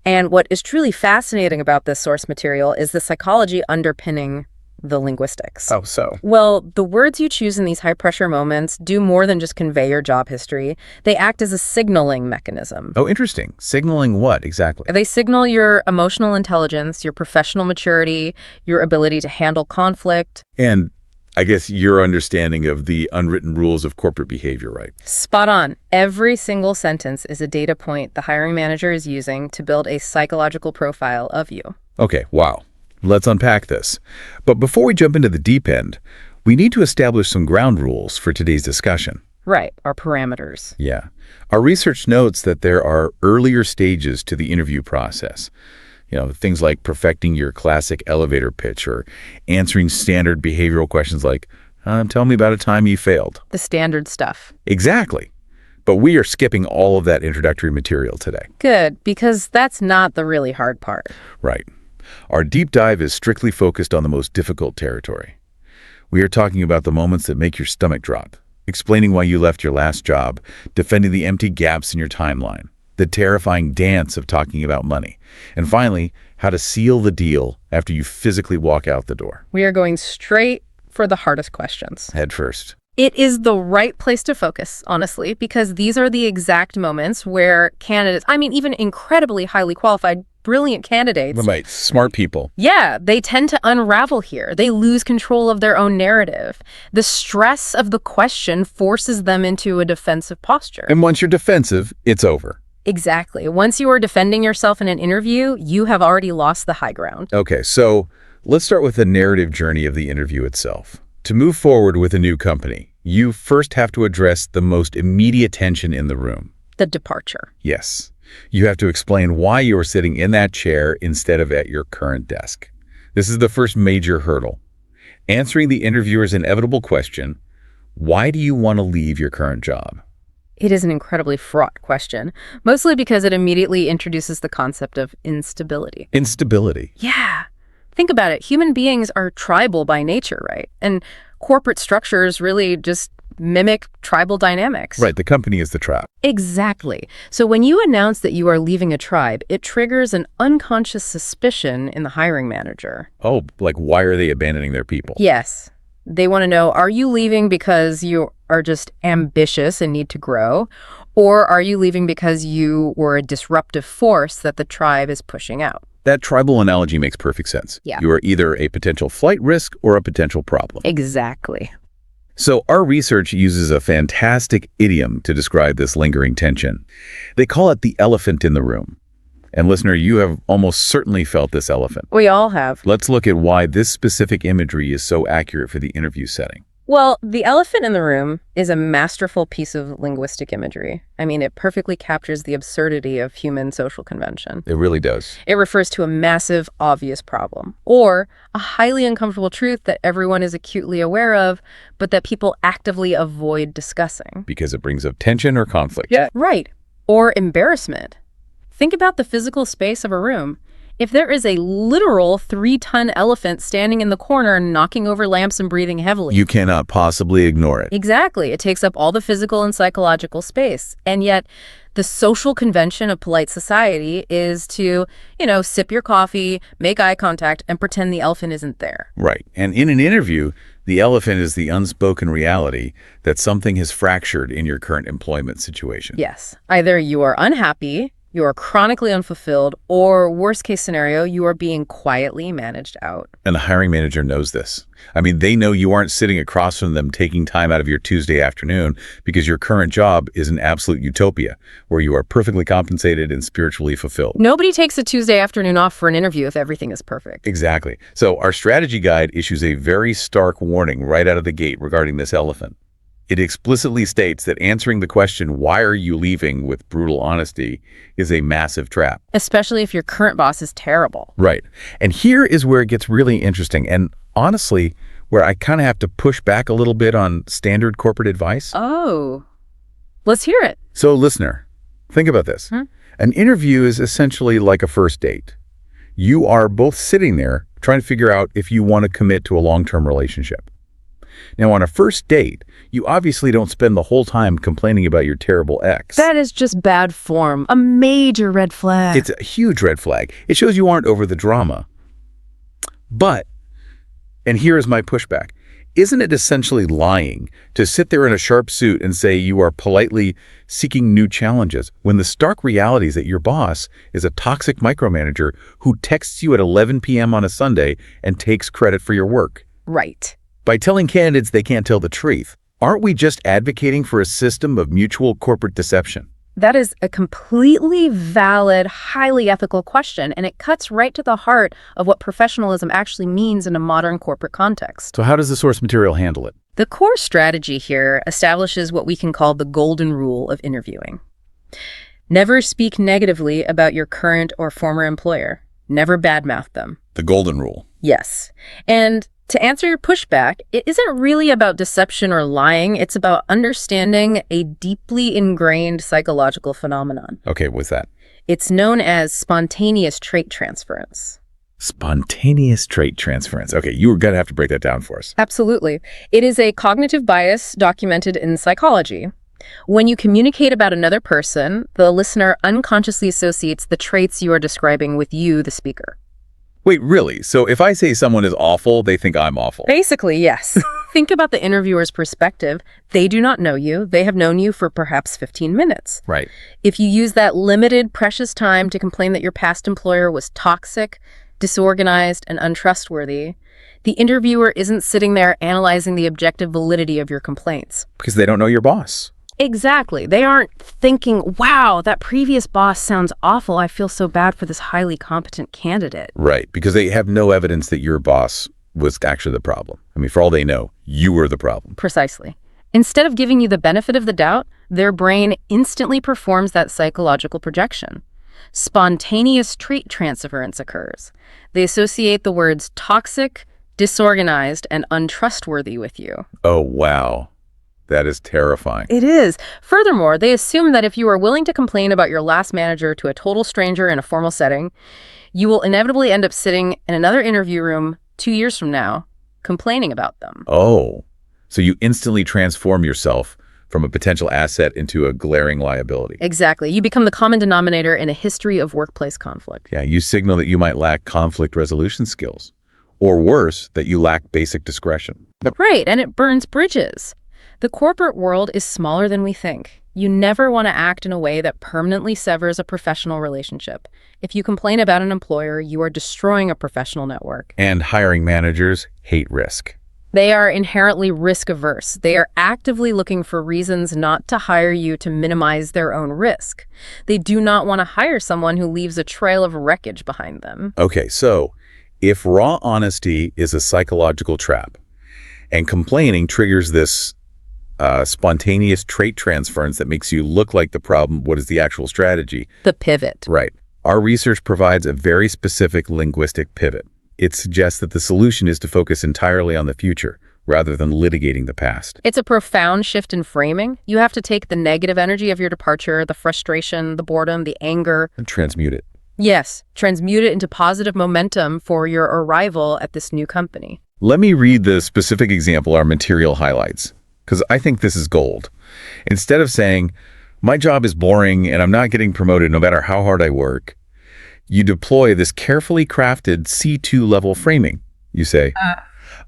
And what is truly fascinating about this source material is the psychology underpinning the linguistics.
Oh, so?
Well, the words you choose in these high-pressure moments do more than just convey your job history. They act as a signaling mechanism.
Oh, interesting. Signaling what exactly?
They signal your emotional intelligence, your professional maturity, your ability to handle conflict.
And I guess your understanding of the unwritten rules of corporate behavior, right?
Spot on. Every single sentence is a data point the hiring manager is using to build a psychological profile of you.
Okay, wow. Let's unpack this. But before we jump into the deep end, we need to establish some ground rules for today's discussion.
Right, our parameters.
Yeah. Our research notes that there are earlier stages to the interview process. Things like perfecting your classic elevator pitch or answering standard behavioral questions like, tell me about a time you failed.
The standard stuff.
Exactly. But we are skipping all of that introductory material today.
Good, because that's not the really hard part.
Right. Our deep dive is strictly focused on the most difficult territory. We are talking about the moments that make your stomach drop, explaining why you left your last job, defending the empty gaps in your timeline, the terrifying dance of talking about money, and finally, how to seal the deal after you physically walk out the door.
We are going straight for the hardest questions.
Head first.
It is the right place to focus, honestly, because these are the exact moments where candidates, even incredibly highly qualified, brilliant candidates.
Right, smart people.
Yeah, they tend to unravel here. They lose control of their own narrative. The stress of the question forces them into a defensive posture.
And once you're defensive, it's over.
Exactly. Once you are defending yourself in an interview, you have already lost the high ground.
Okay, so let's start with the narrative journey of the interview itself. To move forward with a new company, you first have to address the most immediate tension in the room.
The departure.
Yes. You have to explain why you are sitting in that chair instead of at your current desk. This is the first major hurdle. Answering the interviewer's inevitable question, why do you want to leave your current job?
It is an incredibly fraught question, mostly because it immediately introduces the concept of instability.
Instability.
Yeah. Think about it. Human beings are tribal by nature, right? And corporate structures really just mimic tribal dynamics.
Right, the company is the tribe.
Exactly. So when you announce that you are leaving a tribe, it triggers an unconscious suspicion in the hiring manager.
Oh, like why are they abandoning their people?
Yes. They want to know, are you leaving because you are just ambitious and need to grow? Or are you leaving because you were a disruptive force that the tribe is pushing out?
That tribal analogy makes perfect sense.
Yeah.
You are either a potential flight risk or a potential problem.
Exactly.
So our research uses a fantastic idiom to describe this lingering tension. They call it the elephant in the room. And listener, you have almost certainly felt this elephant.
We all have.
Let's look at why this specific imagery is so accurate for the interview setting.
Well, the elephant in the room is a masterful piece of linguistic imagery. I mean, it perfectly captures the absurdity of human social convention.
It really does.
It refers to a massive, obvious problem, or a highly uncomfortable truth that everyone is acutely aware of, but that people actively avoid discussing.
Because it brings up tension or conflict.
Yeah. Right. Or embarrassment. Think about the physical space of a room. If there is a literal 3-ton elephant standing in the corner, knocking over lamps and breathing heavily.
You cannot possibly ignore it.
Exactly. It takes up all the physical and psychological space. And yet, the social convention of polite society is to, sip your coffee, make eye contact, and pretend the elephant isn't there.
Right. And in an interview, the elephant is the unspoken reality that something has fractured in your current employment situation.
Yes. Either you are unhappy, you are chronically unfulfilled, or worst case scenario, you are being quietly managed out.
And the hiring manager knows this. I mean, they know you aren't sitting across from them taking time out of your Tuesday afternoon because your current job is an absolute utopia where you are perfectly compensated and spiritually fulfilled.
Nobody takes a Tuesday afternoon off for an interview if everything is perfect.
Exactly. So our strategy guide issues a very stark warning right out of the gate regarding this elephant. It explicitly states that answering the question, why are you leaving, with brutal honesty is a massive trap.
Especially if your current boss is terrible.
Right. And here is where it gets really interesting. And honestly, where I kind of have to push back a little bit on standard corporate advice.
Oh, let's hear it.
So listener, think about this. An interview is essentially like a first date. You are both sitting there trying to figure out if you want to commit to a long-term relationship. Now, on a first date, you obviously don't spend the whole time complaining about your terrible ex.
That is just bad form. A major red flag.
It's a huge red flag. It shows you aren't over the drama. But, and here is my pushback, isn't it essentially lying to sit there in a sharp suit and say you are politely seeking new challenges when the stark reality is that your boss is a toxic micromanager who texts you at 11 p.m. on a Sunday and takes credit for your work?
Right.
By telling candidates they can't tell the truth, aren't we just advocating for a system of mutual corporate deception?
That is a completely valid, highly ethical question, and it cuts right to the heart of what professionalism actually means in a modern corporate context.
So how does the source material handle it?
The core strategy here establishes what we can call the golden rule of interviewing. Never speak negatively about your current or former employer. Never badmouth them.
The golden rule.
Yes. And to answer your pushback, it isn't really about deception or lying. It's about understanding a deeply ingrained psychological phenomenon.
Okay, what's that?
It's known as spontaneous trait transference.
Spontaneous trait transference. Okay, you were going to have to break that down for us.
Absolutely. It is a cognitive bias documented in psychology. When you communicate about another person, the listener unconsciously associates the traits you are describing with you, the speaker.
Wait, really? So if I say someone is awful, they think I'm awful?
Basically, yes. Think about the interviewer's perspective. They do not know you. They have known you for perhaps 15 minutes.
Right.
If you use that limited, precious time to complain that your past employer was toxic, disorganized, and untrustworthy, the interviewer isn't sitting there analyzing the objective validity of your complaints.
Because they don't know your boss.
Exactly. They aren't thinking, wow, that previous boss sounds awful. I feel so bad for this highly competent candidate.
Right, because they have no evidence that your boss was actually the problem. I mean, for all they know, you were the problem.
Precisely. Instead of giving you the benefit of the doubt, their brain instantly performs that psychological projection. Spontaneous trait transference occurs. They associate the words toxic, disorganized, and untrustworthy with you.
Oh, wow. That is terrifying.
It is. Furthermore, they assume that if you are willing to complain about your last manager to a total stranger in a formal setting, you will inevitably end up sitting in another interview room 2 years from now, complaining about them.
Oh, so you instantly transform yourself from a potential asset into a glaring liability.
Exactly. You become the common denominator in a history of workplace conflict.
Yeah, you signal that you might lack conflict resolution skills, or worse, that you lack basic discretion.
Right, and it burns bridges. The corporate world is smaller than we think. You never want to act in a way that permanently severs a professional relationship. If you complain about an employer, you are destroying a professional network.
And hiring managers hate risk.
They are inherently risk-averse. They are actively looking for reasons not to hire you to minimize their own risk. They do not want to hire someone who leaves a trail of wreckage behind them.
Okay, so if raw honesty is a psychological trap, And complaining triggers this spontaneous trait transference that makes you look like the problem. What is the actual strategy?
The pivot.
Right. Our research provides a very specific linguistic pivot. It suggests that the solution is to focus entirely on the future rather than litigating the past.
It's a profound shift in framing. You have to take the negative energy of your departure, the frustration, the boredom, the anger,
And transmute it.
yes, transmute it into positive momentum for your arrival at this new company.
Let me read the specific example our material highlights, because I think this is gold. Instead of saying, my job is boring and I'm not getting promoted no matter how hard I work, you deploy this carefully crafted C2 level framing. You say,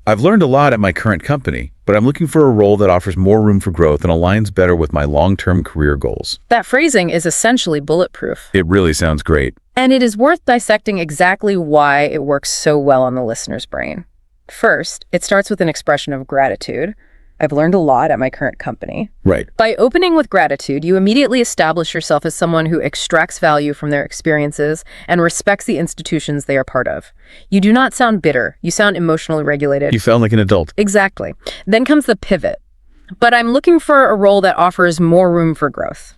I've learned a lot at my current company, but I'm looking for a role that offers more room for growth and aligns better with my long-term career goals.
That phrasing is essentially bulletproof.
It really sounds great.
And it is worth dissecting exactly why it works so well on the listener's brain. First, it starts with an expression of gratitude. I've learned a lot at my current company.
Right.
By opening with gratitude, you immediately establish yourself as someone who extracts value from their experiences and respects the institutions they are part of. You do not sound bitter. You sound emotionally regulated.
You sound like an adult.
Exactly. Then comes the pivot. But I'm looking for a role that offers more room for growth.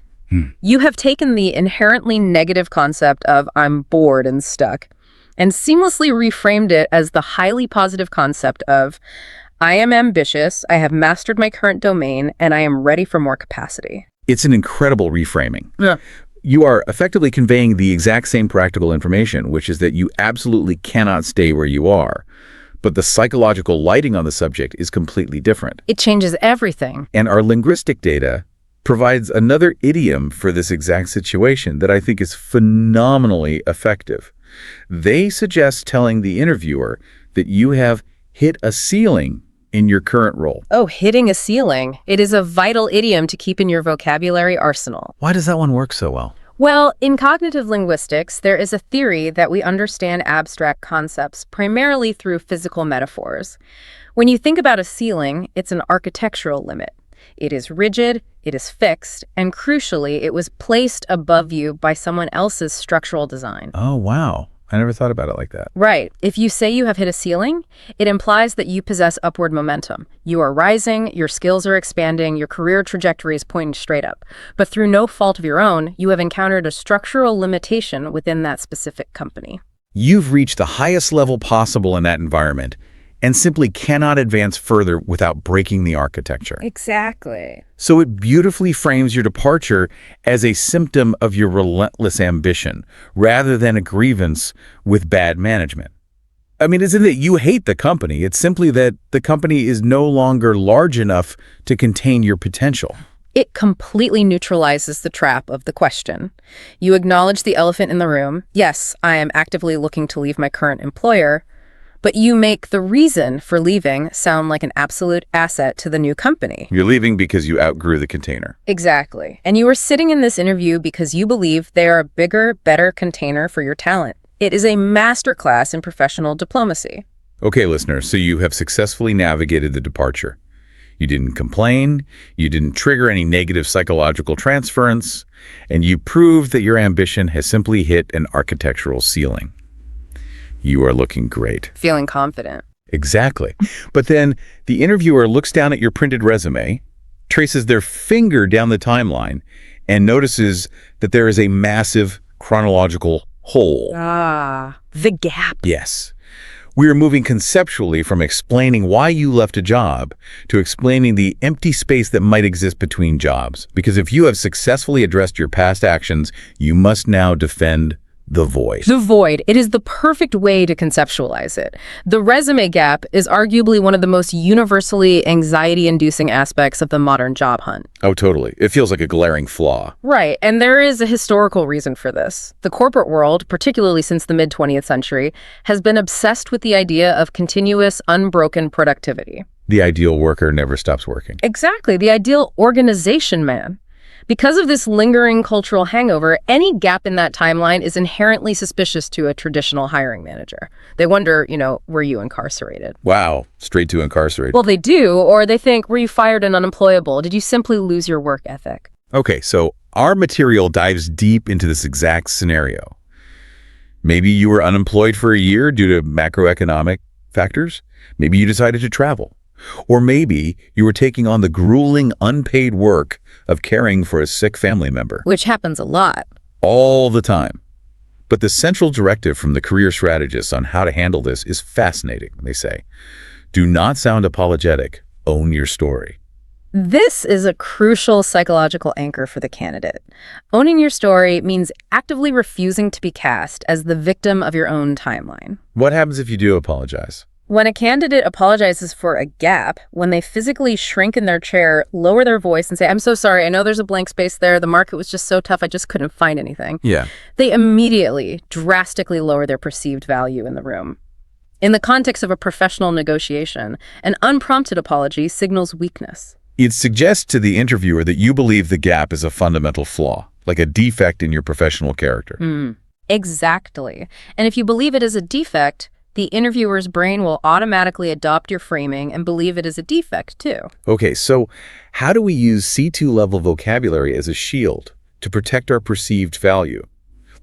You have taken the inherently negative concept of I'm bored and stuck and seamlessly reframed it as the highly positive concept of I am ambitious, I have mastered my current domain, and I am ready for more capacity.
It's an incredible reframing.
Yeah.
You are effectively conveying the exact same practical information, which is that you absolutely cannot stay where you are. But the psychological lighting on the subject is completely different.
It changes everything.
And our linguistic data provides another idiom for this exact situation that I think is phenomenally effective. They suggest telling the interviewer that you have hit a ceiling in your current role.
Oh, hitting a ceiling. It is a vital idiom to keep in your vocabulary arsenal.
Why does that one work so well?
Well, in cognitive linguistics, there is a theory that we understand abstract concepts primarily through physical metaphors. When you think about a ceiling, it's an architectural limit. It is rigid, it is fixed, and crucially, it was placed above you by someone else's structural design.
Oh, wow. I never thought about it like that.
Right. If you say you have hit a ceiling, it implies that you possess upward momentum. You are rising, your skills are expanding, your career trajectory is pointing straight up. But through no fault of your own, you have encountered a structural limitation within that specific company.
You've reached the highest level possible in that environment and simply cannot advance further without breaking the architecture.
Exactly.
So it beautifully frames your departure as a symptom of your relentless ambition rather than a grievance with bad management. I mean, isn't it you hate the company? It's simply that the company is no longer large enough to contain your potential.
It completely neutralizes the trap of the question. You acknowledge the elephant in the room. Yes, I am actively looking to leave my current employer, but you make the reason for leaving sound like an absolute asset to the new company.
You're leaving because you outgrew the container.
Exactly. And you are sitting in this interview because you believe they are a bigger, better container for your talent. It is a masterclass in professional diplomacy.
Okay, listeners, so you have successfully navigated the departure. You didn't complain, you didn't trigger any negative psychological transference, and you proved that your ambition has simply hit an architectural ceiling. You are looking great.
Feeling confident.
Exactly. But then the interviewer looks down at your printed resume, traces their finger down the timeline, and notices that there is a massive chronological hole.
The gap.
Yes. We are moving conceptually from explaining why you left a job to explaining the empty space that might exist between jobs. Because if you have successfully addressed your past actions, you must now defend the void.
The void. It is the perfect way to conceptualize it. The resume gap is arguably one of the most universally anxiety-inducing aspects of the modern job hunt.
Oh, totally. It feels like a glaring flaw.
Right, and there is a historical reason for this. The corporate world, particularly since the mid-20th century, has been obsessed with the idea of continuous, unbroken productivity.
The ideal worker never stops working.
Exactly, the ideal organization man. Because of this lingering cultural hangover, any gap in that timeline is inherently suspicious to a traditional hiring manager. They wonder, were you incarcerated?
Wow, straight to incarcerated.
Well, they do, or they think, were you fired and unemployable? Did you simply lose your work ethic?
Okay, so our material dives deep into this exact scenario. Maybe you were unemployed for a year due to macroeconomic factors. Maybe you decided to travel. Or maybe you were taking on the grueling, unpaid work of caring for a sick family member.
Which happens a lot.
All the time. But the central directive from the career strategists on how to handle this is fascinating, they say. Do not sound apologetic. Own your story.
This is a crucial psychological anchor for the candidate. Owning your story means actively refusing to be cast as the victim of your own timeline.
What happens if you do apologize?
When a candidate apologizes for a gap, when they physically shrink in their chair, lower their voice and say, "I'm so sorry, I know there's a blank space there. The market was just so tough, I just couldn't find anything."
Yeah.
They immediately drastically lower their perceived value in the room. In the context of a professional negotiation, an unprompted apology signals weakness.
It suggests to the interviewer that you believe the gap is a fundamental flaw, like a defect in your professional character.
Exactly. And if you believe it is a defect, the interviewer's brain will automatically adopt your framing and believe it is a defect, too.
Okay, so how do we use C2 level vocabulary as a shield to protect our perceived value?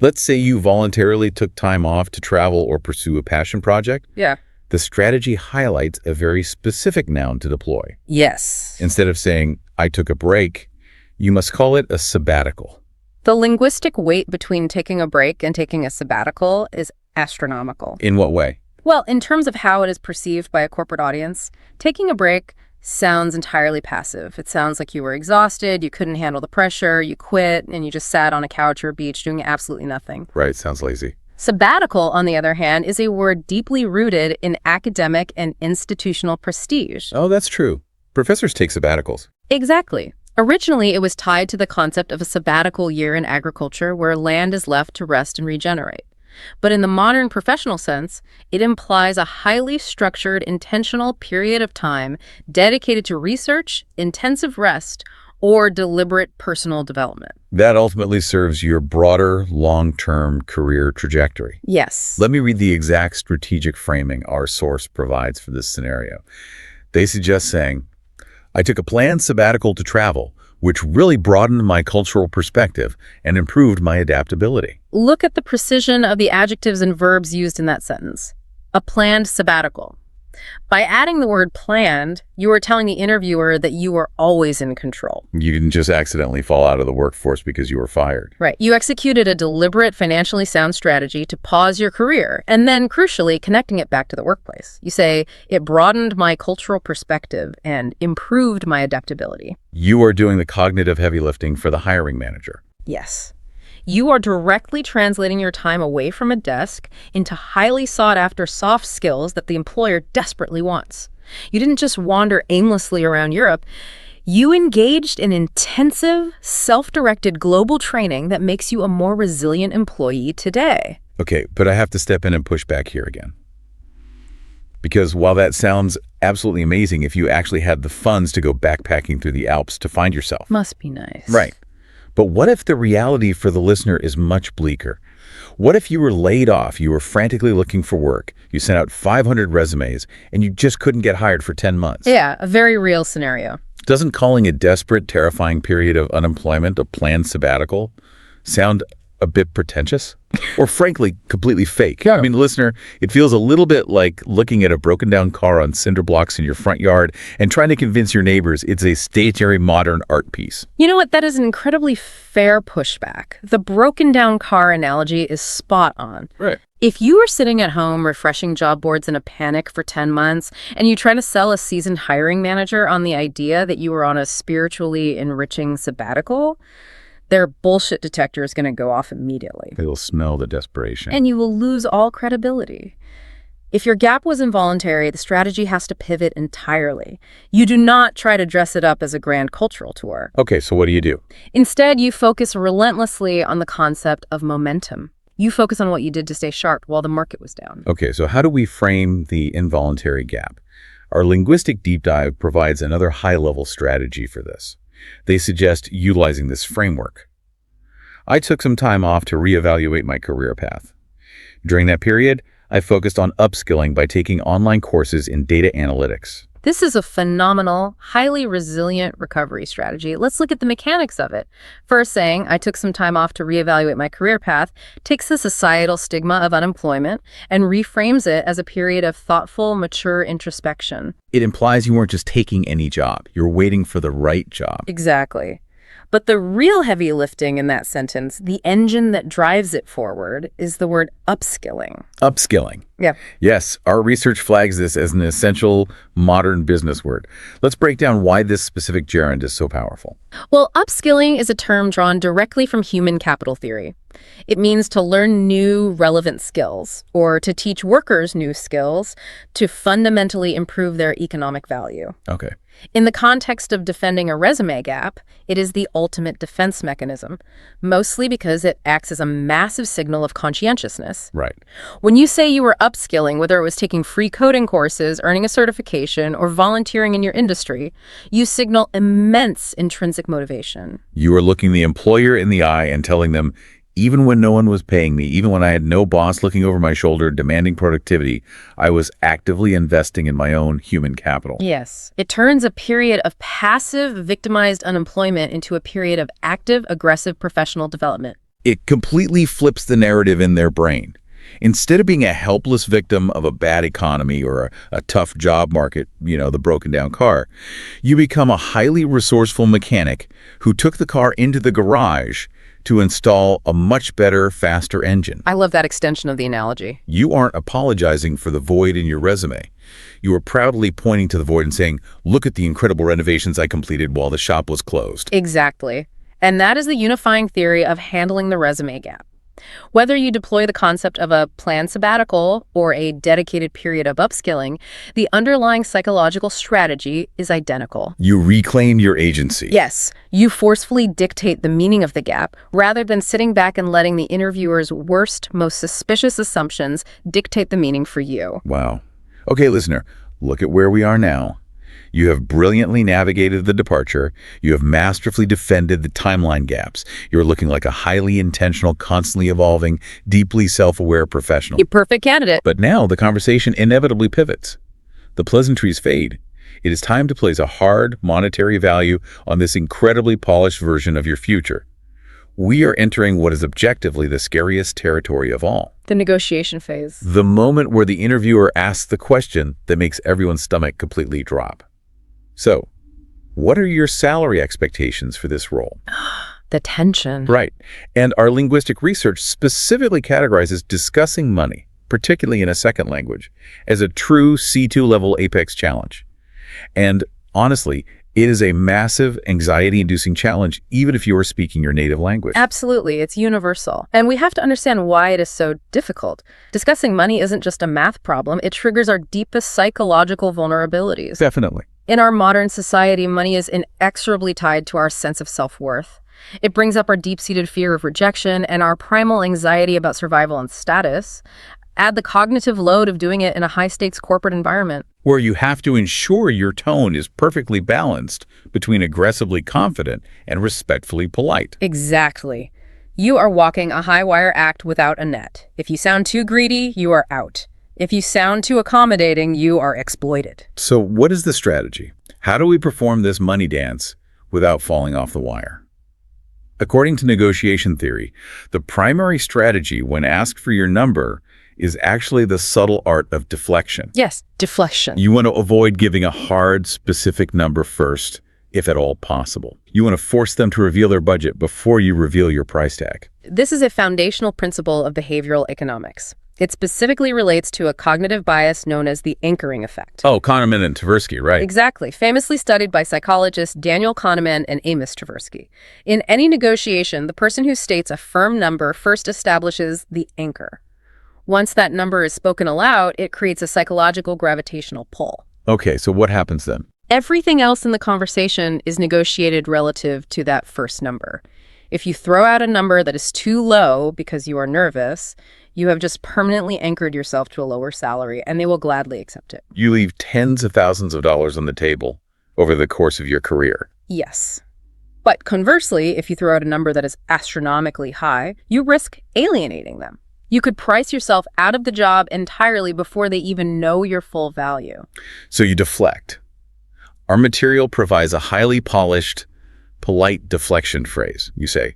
Let's say you voluntarily took time off to travel or pursue a passion project.
Yeah.
The strategy highlights a very specific noun to deploy.
Yes.
Instead of saying, "I took a break," you must call it a sabbatical.
The linguistic weight between taking a break and taking a sabbatical is astronomical.
In what way?
Well, in terms of how it is perceived by a corporate audience, taking a break sounds entirely passive. It sounds like you were exhausted, you couldn't handle the pressure, you quit, and you just sat on a couch or a beach doing absolutely nothing.
Right, sounds lazy.
Sabbatical, on the other hand, is a word deeply rooted in academic and institutional prestige.
Oh, that's true. Professors take sabbaticals.
Exactly. Originally, it was tied to the concept of a sabbatical year in agriculture where land is left to rest and regenerate. But in the modern professional sense, it implies a highly structured, intentional period of time dedicated to research, intensive rest, or deliberate personal development.
That ultimately serves your broader, long-term career trajectory.
Yes.
Let me read the exact strategic framing our source provides for this scenario. They suggest saying, "I took a planned sabbatical to travel, which really broadened my cultural perspective and improved my adaptability."
Look at the precision of the adjectives and verbs used in that sentence. A planned sabbatical. By adding the word planned, you are telling the interviewer that you are always in control.
You didn't just accidentally fall out of the workforce because you were fired.
Right. You executed a deliberate, financially sound strategy to pause your career, and then, crucially, connecting it back to the workplace. You say, "It broadened my cultural perspective and improved my adaptability."
You are doing the cognitive heavy lifting for the hiring manager.
Yes. You are directly translating your time away from a desk into highly sought-after soft skills that the employer desperately wants. You didn't just wander aimlessly around Europe. You engaged in intensive, self-directed global training that makes you a more resilient employee today.
Okay, but I have to step in and push back here again. Because while that sounds absolutely amazing, if you actually had the funds to go backpacking through the Alps to find yourself.
Must be nice.
Right. But what if the reality for the listener is much bleaker? What if you were laid off, you were frantically looking for work, you sent out 500 resumes, and you just couldn't get hired for 10 months?
Yeah, a very real scenario.
Doesn't calling a desperate, terrifying period of unemployment a planned sabbatical sound a bit pretentious? Or frankly, completely fake?
Yeah.
I mean, listener, it feels a little bit like looking at a broken down car on cinder blocks in your front yard and trying to convince your neighbors it's a stationary modern art piece.
You know what? That is an incredibly fair pushback. The broken down car analogy is spot on.
Right.
If you were sitting at home refreshing job boards in a panic for 10 months and you try to sell a seasoned hiring manager on the idea that you were on a spiritually enriching sabbatical, their bullshit detector is going to go off immediately.
They'll smell the desperation.
And you will lose all credibility. If your gap was involuntary, the strategy has to pivot entirely. You do not try to dress it up as a grand cultural tour.
Okay, so what do you do?
Instead, you focus relentlessly on the concept of momentum. You focus on what you did to stay sharp while the market was down.
Okay, so how do we frame the involuntary gap? Our linguistic deep dive provides another high-level strategy for this. They suggest utilizing this framework. I took some time off to reevaluate my career path. During that period, I focused on upskilling by taking online courses in data analytics,
This is a phenomenal, highly resilient recovery strategy. Let's look at the mechanics of it. First, saying, I took some time off to reevaluate my career path, takes the societal stigma of unemployment and reframes it as a period of thoughtful, mature introspection.
It implies you weren't just taking any job. You're waiting for the right job.
Exactly. But the real heavy lifting in that sentence, the engine that drives it forward, is the word upskilling.
Upskilling.
Yeah.
Yes, our research flags this as an essential modern business word. Let's break down why this specific gerund is so powerful.
Well, upskilling is a term drawn directly from human capital theory. It means to learn new relevant skills, or to teach workers new skills to fundamentally improve their economic value.
Okay.
In the context of defending a resume gap, it is the ultimate defense mechanism, mostly because it acts as a massive signal of conscientiousness.
Right.
When you say you were upskilling, whether it was taking free coding courses, earning a certification, or volunteering in your industry, you signal immense intrinsic motivation.
You are looking the employer in the eye and telling them, even when no one was paying me, even when I had no boss looking over my shoulder demanding productivity, I was actively investing in my own human capital.
Yes. It turns a period of passive, victimized unemployment into a period of active, aggressive professional development.
It completely flips the narrative in their brain. Instead of being a helpless victim of a bad economy or a tough job market, the broken down car, you become a highly resourceful mechanic who took the car into the garage to install a much better, faster engine.
I love that extension of the analogy.
You aren't apologizing for the void in your resume. You are proudly pointing to the void and saying, look at the incredible renovations I completed while the shop was closed.
Exactly. And that is the unifying theory of handling the resume gap. Whether you deploy the concept of a planned sabbatical or a dedicated period of upskilling, the underlying psychological strategy is identical.
You reclaim your agency.
Yes, you forcefully dictate the meaning of the gap rather than sitting back and letting the interviewer's worst, most suspicious assumptions dictate the meaning for you.
Wow. Okay, listener, look at where we are now. You have brilliantly navigated the departure. You have masterfully defended the timeline gaps. You're looking like a highly intentional, constantly evolving, deeply self-aware professional.
You're a perfect candidate.
But now the conversation inevitably pivots. The pleasantries fade. It is time to place a hard monetary value on this incredibly polished version of your future. We are entering what is objectively the scariest territory of all.
The negotiation phase.
The moment where the interviewer asks the question that makes everyone's stomach completely drop. So, what are your salary expectations for this role?
The tension.
Right. And our linguistic research specifically categorizes discussing money, particularly in a second language, as a true C2 level apex challenge. And honestly, it is a massive anxiety-inducing challenge, even if you are speaking your native language.
Absolutely. It's universal. And we have to understand why it is so difficult. Discussing money isn't just a math problem. It triggers our deepest psychological vulnerabilities.
Definitely.
In our modern society, money is inexorably tied to our sense of self-worth. It brings up our deep-seated fear of rejection and our primal anxiety about survival and status. Add the cognitive load of doing it in a high-stakes corporate environment,
where you have to ensure your tone is perfectly balanced between aggressively confident and respectfully polite.
Exactly. You are walking a high-wire act without a net. If you sound too greedy, you are out. If you sound too accommodating, you are exploited.
So what is the strategy? How do we perform this money dance without falling off the wire? According to negotiation theory, the primary strategy when asked for your number is actually the subtle art of deflection.
Yes, deflection.
You want to avoid giving a hard, specific number first, if at all possible. You want to force them to reveal their budget before you reveal your price tag.
This is a foundational principle of behavioral economics. It specifically relates to a cognitive bias known as the anchoring effect.
Oh, Kahneman and Tversky, right.
Exactly. Famously studied by psychologists Daniel Kahneman and Amos Tversky. In any negotiation, the person who states a firm number first establishes the anchor. Once that number is spoken aloud, it creates a psychological gravitational pull.
Okay, so what happens then?
Everything else in the conversation is negotiated relative to that first number. If you throw out a number that is too low because you are nervous, you have just permanently anchored yourself to a lower salary, and they will gladly accept it.
You leave tens of thousands of dollars on the table over the course of your career.
Yes. But conversely, if you throw out a number that is astronomically high, you risk alienating them. You could price yourself out of the job entirely before they even know your full value.
So you deflect. Our material provides a highly polished, polite deflection phrase. You say,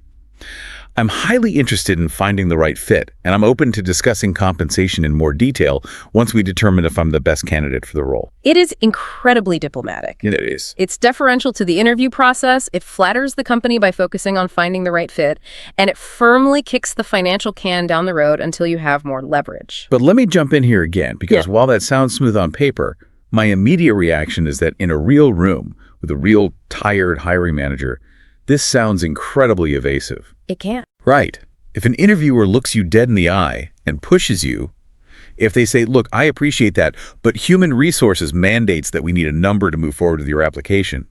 I'm highly interested in finding the right fit, and I'm open to discussing compensation in more detail once we determine if I'm the best candidate for the role.
It is incredibly diplomatic.
It is.
It's deferential to the interview process, it flatters the company by focusing on finding the right fit, and it firmly kicks the financial can down the road until you have more leverage.
But let me jump in here again, because while that sounds smooth on paper, my immediate reaction is that in a real room with a real tired hiring manager, this sounds incredibly evasive.
It can.
Right. If an interviewer looks you dead in the eye and pushes you, if they say, look, I appreciate that, but human resources mandates that we need a number to move forward with your application,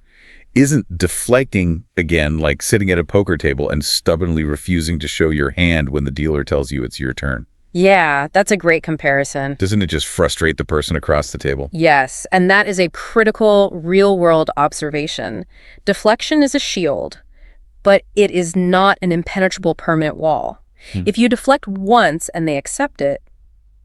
isn't deflecting, again, like sitting at a poker table and stubbornly refusing to show your hand when the dealer tells you it's your turn?
Yeah, that's a great comparison.
Doesn't it just frustrate the person across the table?
Yes, and that is a critical real-world observation. Deflection is a shield, but it is not an impenetrable permanent wall. If you deflect once and they accept it,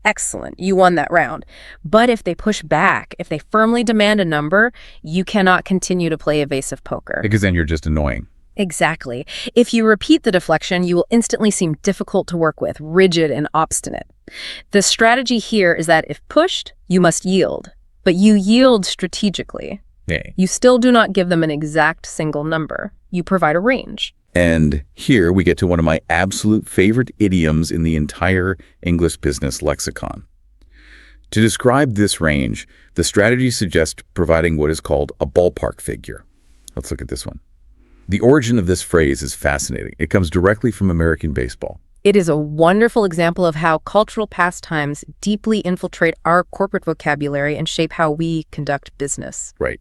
excellent, you won that round. But if they push back, if they firmly demand a number, you cannot continue to play evasive poker.
Because then you're just annoying.
Exactly. If you repeat the deflection, you will instantly seem difficult to work with, rigid and obstinate. The strategy here is that if pushed, you must yield. But you yield strategically.
Yay.
You still do not give them an exact single number. You provide a range.
And here we get to one of my absolute favorite idioms in the entire English business lexicon. To describe this range, the strategy suggests providing what is called a ballpark figure. Let's look at this one. The origin of this phrase is fascinating. It comes directly from American baseball.
It is a wonderful example of how cultural pastimes deeply infiltrate our corporate vocabulary and shape how we conduct business.
Right.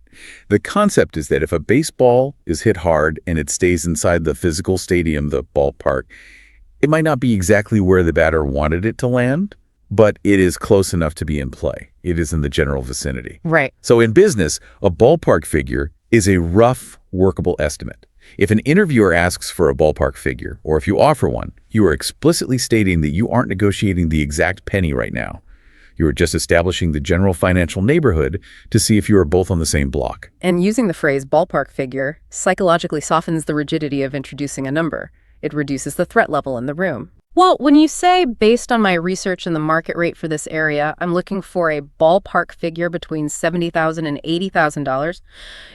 The concept is that if a baseball is hit hard and it stays inside the physical stadium, the ballpark, it might not be exactly where the batter wanted it to land, but it is close enough to be in play. It is in the general vicinity.
Right.
So in business, a ballpark figure is a rough, workable estimate. If an interviewer asks for a ballpark figure, or if you offer one, you are explicitly stating that you aren't negotiating the exact penny right now. You are just establishing the general financial neighborhood to see if you are both on the same block.
And using the phrase ballpark figure psychologically softens the rigidity of introducing a number. It reduces the threat level in the room. Well, when you say, based on my research and the market rate for this area, I'm looking for a ballpark figure between $70,000 and $80,000,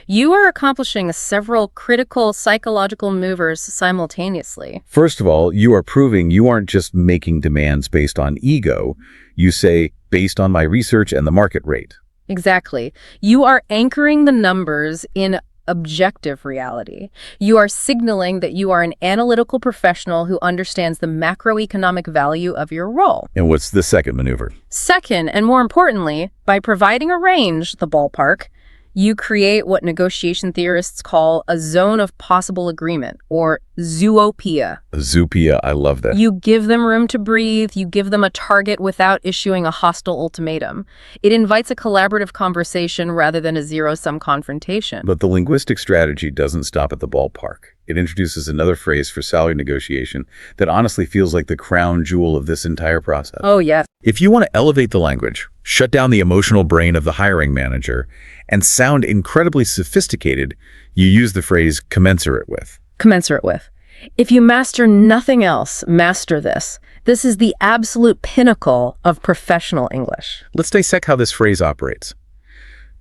you are accomplishing several critical psychological movers simultaneously.
First of all, you are proving you aren't just making demands based on ego. You say, based on my research and the market rate.
Exactly. You are anchoring the numbers in objective reality. You are signaling that you are an analytical professional who understands the macroeconomic value of your role.
And what's the second maneuver?
Second, and more importantly, by providing a range, the ballpark, you create what negotiation theorists call a zone of possible agreement, or zoopia.
Zoopia, I love that.
You give them room to breathe, you give them a target without issuing a hostile ultimatum. It invites a collaborative conversation rather than a zero-sum confrontation.
But the linguistic strategy doesn't stop at the ballpark. It introduces another phrase for salary negotiation that honestly feels like the crown jewel of this entire process.
Oh, yes.
If you want to elevate the language, shut down the emotional brain of the hiring manager, and sound incredibly sophisticated, you use the phrase commensurate with.
Commensurate with. If you master nothing else, master this. This is the absolute pinnacle of professional English.
Let's dissect how this phrase operates.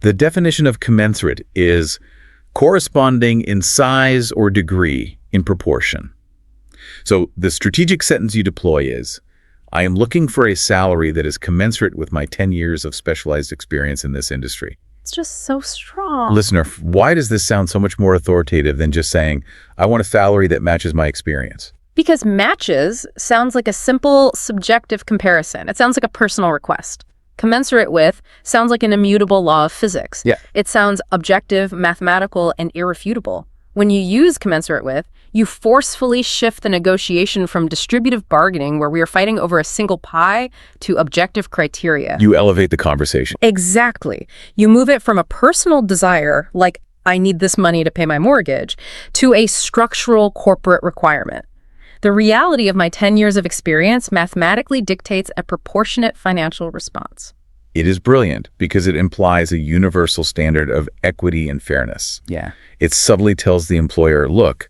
The definition of commensurate is corresponding in size or degree in proportion. So the strategic sentence you deploy is, I am looking for a salary that is commensurate with my 10 years of specialized experience in this industry.
It's just so strong.
Listener, why does this sound so much more authoritative than just saying, I want a salary that matches my experience?
Because matches sounds like a simple, subjective comparison. It sounds like a personal request. Commensurate with sounds like an immutable law of physics.
Yeah.
It sounds objective, mathematical, and irrefutable. When you use commensurate with, you forcefully shift the negotiation from distributive bargaining, where we are fighting over a single pie, to objective criteria.
You elevate the conversation.
Exactly. You move it from a personal desire, like, I need this money to pay my mortgage, to a structural corporate requirement. The reality of my 10 years of experience mathematically dictates a proportionate financial response.
It is brilliant because it implies a universal standard of equity and fairness.
Yeah.
It subtly tells the employer, look,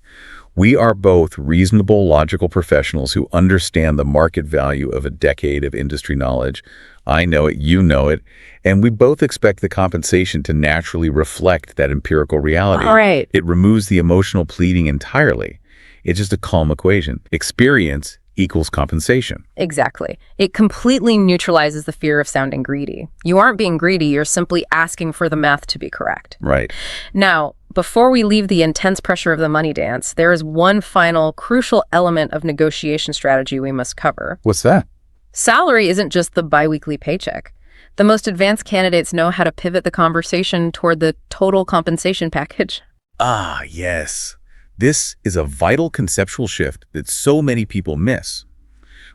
we are both reasonable, logical professionals who understand the market value of a decade of industry knowledge. I know it, you know it, and we both expect the compensation to naturally reflect that empirical reality.
All right.
It removes the emotional pleading entirely. It's just a calm equation. Experience equals compensation.
Exactly. It completely neutralizes the fear of sounding greedy. You aren't being greedy, you're simply asking for the math to be correct.
Right.
Now, before we leave the intense pressure of the money dance, there is one final crucial element of negotiation strategy we must cover.
What's that?
Salary isn't just the biweekly paycheck. The most advanced candidates know how to pivot the conversation toward the total compensation package.
Ah, yes. This is a vital conceptual shift that so many people miss.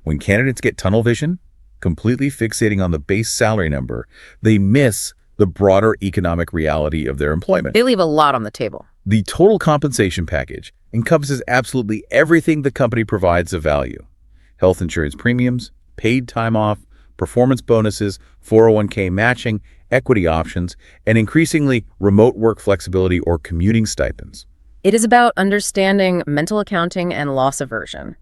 When candidates get tunnel vision, completely fixating on the base salary number, they miss the broader economic reality of their employment.
They leave a lot on the table.
The total compensation package encompasses absolutely everything the company provides of value. Health insurance premiums, paid time off, performance bonuses, 401k matching, equity options, and increasingly remote work flexibility or commuting stipends.
It is about understanding mental accounting and loss aversion.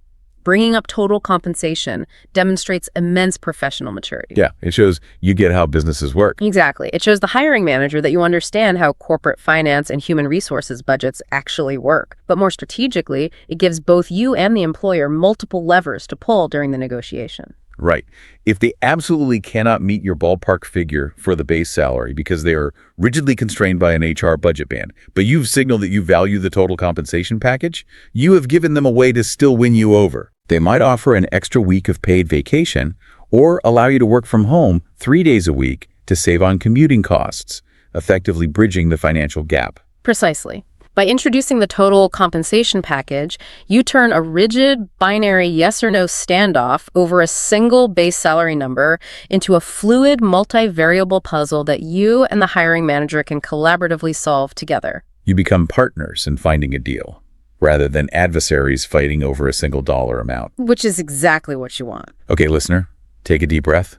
Bringing up total compensation demonstrates immense professional maturity.
Yeah, it shows you get how businesses work.
Exactly. It shows the hiring manager that you understand how corporate finance and human resources budgets actually work. But more strategically, it gives both you and the employer multiple levers to pull during the negotiation.
Right. If they absolutely cannot meet your ballpark figure for the base salary because they are rigidly constrained by an HR budget band, but you've signaled that you value the total compensation package, you have given them a way to still win you over. They might offer an extra week of paid vacation or allow you to work from home 3 days a week to save on commuting costs, effectively bridging the financial gap.
Precisely. By introducing the total compensation package, you turn a rigid, binary yes or no standoff over a single base salary number into a fluid, multivariable puzzle that you and the hiring manager can collaboratively solve together.
You become partners in finding a deal, rather than adversaries fighting over a single dollar amount.
Which is exactly what you want.
Okay, listener, take a deep breath.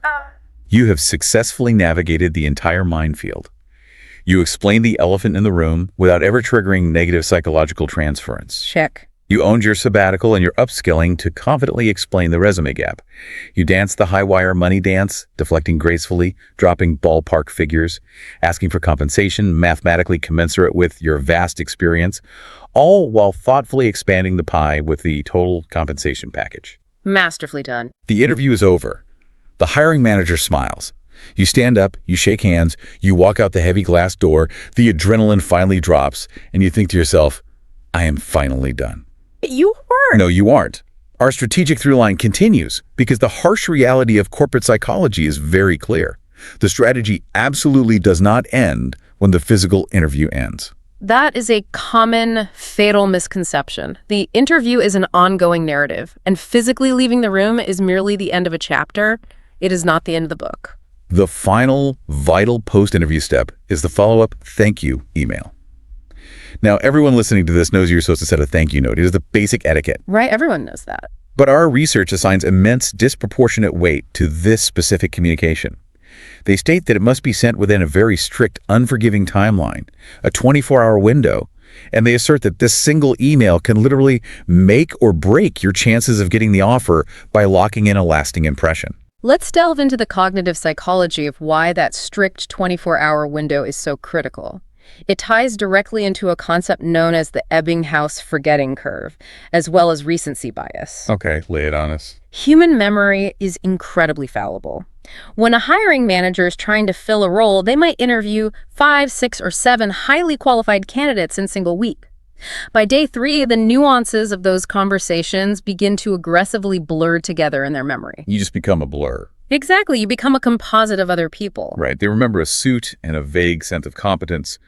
You have successfully navigated the entire minefield. You explained the elephant in the room without ever triggering negative psychological transference.
Check.
You owned your sabbatical and your upskilling to confidently explain the resume gap. You danced the high-wire money dance, deflecting gracefully, dropping ballpark figures, asking for compensation mathematically commensurate with your vast experience, all while thoughtfully expanding the pie with the total compensation package.
Masterfully done.
The interview is over. The hiring manager smiles. You stand up, you shake hands, you walk out the heavy glass door, the adrenaline finally drops, and you think to yourself, I am finally done.
You weren't.
No, you aren't. Our strategic through line continues because the harsh reality of corporate psychology is very clear. The strategy absolutely does not end when the physical interview ends.
That is a common, fatal misconception. The interview is an ongoing narrative, and physically leaving the room is merely the end of a chapter. It is not the end of the book.
The final, vital post-interview step is the follow-up thank you email. Now, everyone listening to this knows you're supposed to send a thank you note. It is the basic etiquette.
Right? Everyone knows that.
But our research assigns immense disproportionate weight to this specific communication. They state that it must be sent within a very strict, unforgiving timeline, a 24-hour window, and they assert that this single email can literally make or break your chances of getting the offer by locking in a lasting impression.
Let's delve into the cognitive psychology of why that strict 24-hour window is so critical. It ties directly into a concept known as the Ebbinghaus forgetting curve, as well as recency bias.
Okay, lay it on us.
Human memory is incredibly fallible. When a hiring manager is trying to fill a role, they might interview 5, 6, or 7 highly qualified candidates in a single week. By day 3, the nuances of those conversations begin to aggressively blur together in their memory.
You just become a blur.
Exactly. You become a composite of other people.
Right. They remember a suit and a vague sense of competence,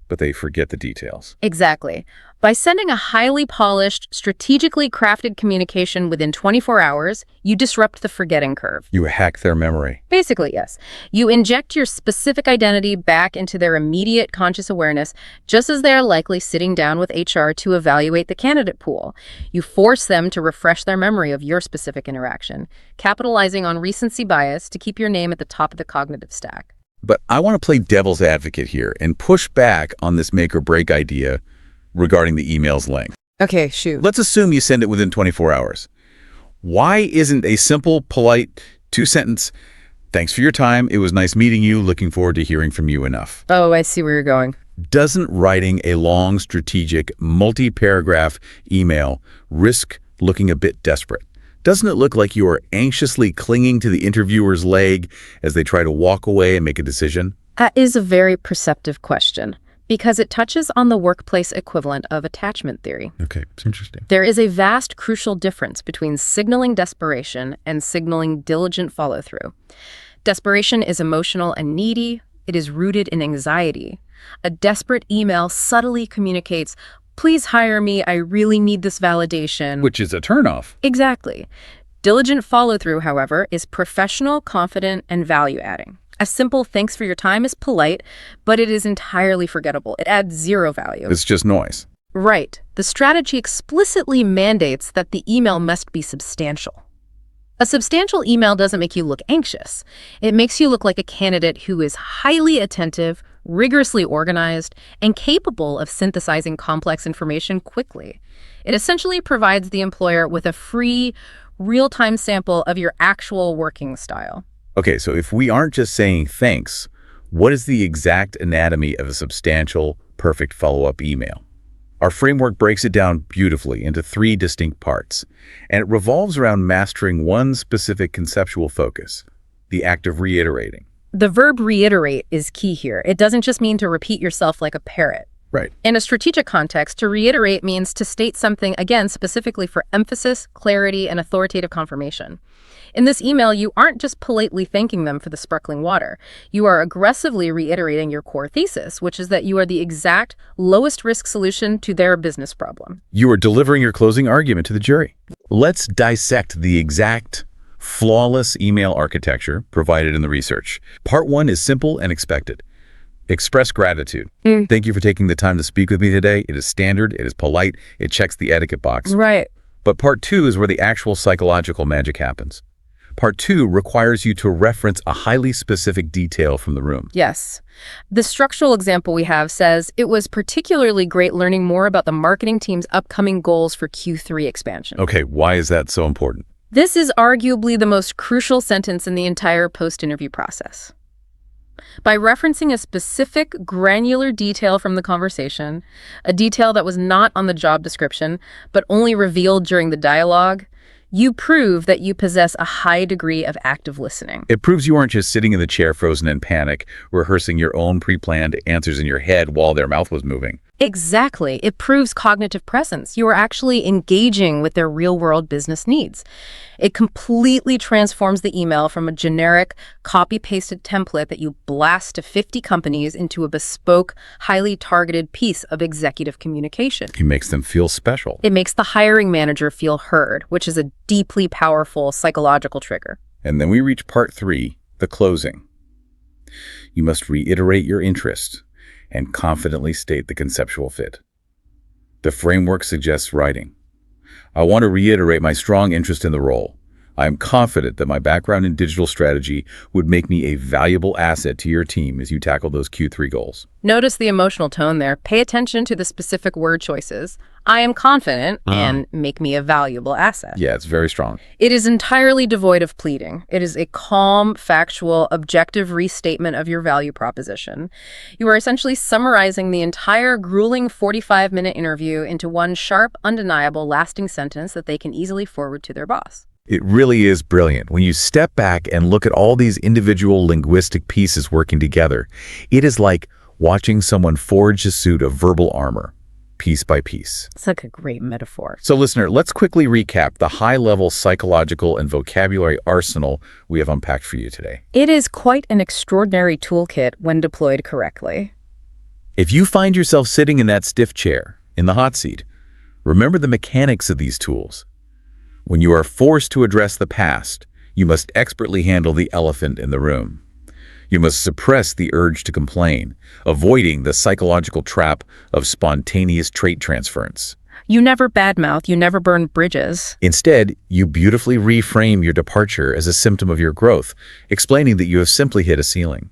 but they forget the details.
Exactly. By sending a highly polished, strategically crafted communication within 24 hours, you disrupt the forgetting curve.
You hack their memory.
Basically, yes. You inject your specific identity back into their immediate conscious awareness, just as they are likely sitting down with HR to evaluate the candidate pool. You force them to refresh their memory of your specific interaction, capitalizing on recency bias to keep your name at the top of the cognitive stack.
But I want to play devil's advocate here and push back on this make or break idea regarding the email's length.
Okay, shoot.
Let's assume you send it within 24 hours. Why isn't a simple, polite, two-sentence, "Thanks for your time, it was nice meeting you, looking forward to hearing from you" enough?
Oh, I see where you're going.
Doesn't writing a long, strategic, multi-paragraph email risk looking a bit desperate? Doesn't it look like you are anxiously clinging to the interviewer's leg as they try to walk away and make a decision?
That is a very perceptive question, because it touches on the workplace equivalent of attachment theory.
Okay, it's interesting.
There is a vast, crucial difference between signaling desperation and signaling diligent follow-through. Desperation is emotional and needy. It is rooted in anxiety. A desperate email subtly communicates, "Please hire me, I really need this validation."
Which is a turnoff.
Exactly. Diligent follow-through, however, is professional, confident, and value-adding. A simple "thanks for your time" is polite, but it is entirely forgettable. It adds zero value.
It's just noise.
Right. The strategy explicitly mandates that the email must be substantial. A substantial email doesn't make you look anxious. It makes you look like a candidate who is highly attentive, rigorously organized, and capable of synthesizing complex information quickly. It essentially provides the employer with a free, real-time sample of your actual working style.
Okay, so if we aren't just saying thanks, what is the exact anatomy of a substantial, perfect follow-up email? Our framework breaks it down beautifully into 3 distinct parts, and it revolves around mastering one specific conceptual focus, the act of reiterating.
The verb reiterate is key here. It doesn't just mean to repeat yourself like a parrot.
Right.
In a strategic context, to reiterate means to state something, again, specifically for emphasis, clarity, and authoritative confirmation. In this email, you aren't just politely thanking them for the sparkling water. You are aggressively reiterating your core thesis, which is that you are the exact lowest risk solution to their business problem.
You are delivering your closing argument to the jury. Let's dissect the exact, flawless email architecture provided in the research. Part 1 is simple and expected. Express gratitude. Thank you for taking the time to speak with me today. It is standard, it is polite, it checks the etiquette box.
Right.
But part 2 is where the actual psychological magic happens. Part 2 requires you to reference a highly specific detail from the room.
Yes. The structural example we have says, "It was particularly great learning more about the marketing team's upcoming goals for Q3 expansion."
Okay, why is that so important?
This is arguably the most crucial sentence in the entire post-interview process. By referencing a specific, granular detail from the conversation, a detail that was not on the job description, but only revealed during the dialogue, you prove that you possess a high degree of active listening.
It proves you aren't just sitting in the chair frozen in panic, rehearsing your own pre-planned answers in your head while their mouth was moving.
Exactly. It proves cognitive presence. You are actually engaging with their real-world business needs. It completely transforms the email from a generic, copy-pasted template that you blast to 50 companies into a bespoke, highly targeted piece of executive communication.
It makes them feel special.
It makes the hiring manager feel heard, which is a deeply powerful psychological trigger.
And then we reach part 3, the closing. You must reiterate your interest and confidently state the conceptual fit. The framework suggests writing. I want to reiterate my strong interest in the role. I am confident that my background in digital strategy would make me a valuable asset to your team as you tackle those Q3 goals.
Notice the emotional tone there. Pay attention to the specific word choices. I am confident and make me a valuable asset.
Yeah, it's very strong.
It is entirely devoid of pleading. It is a calm, factual, objective restatement of your value proposition. You are essentially summarizing the entire grueling 45-minute interview into one sharp, undeniable, lasting sentence that they can easily forward to their boss.
It really is brilliant. When you step back and look at all these individual linguistic pieces working together, it is like watching someone forge a suit of verbal armor, piece by piece.
It's like a great metaphor.
So listener, let's quickly recap the high-level psychological and vocabulary arsenal we have unpacked for you today.
It is quite an extraordinary toolkit when deployed correctly.
If you find yourself sitting in that stiff chair, in the hot seat. Remember the mechanics of these tools. When you are forced to address the past, you must expertly handle the elephant in the room. You must suppress the urge to complain, avoiding the psychological trap of spontaneous trait transference.
You never badmouth, you never burn bridges.
Instead, you beautifully reframe your departure as a symptom of your growth, explaining that you have simply hit a ceiling.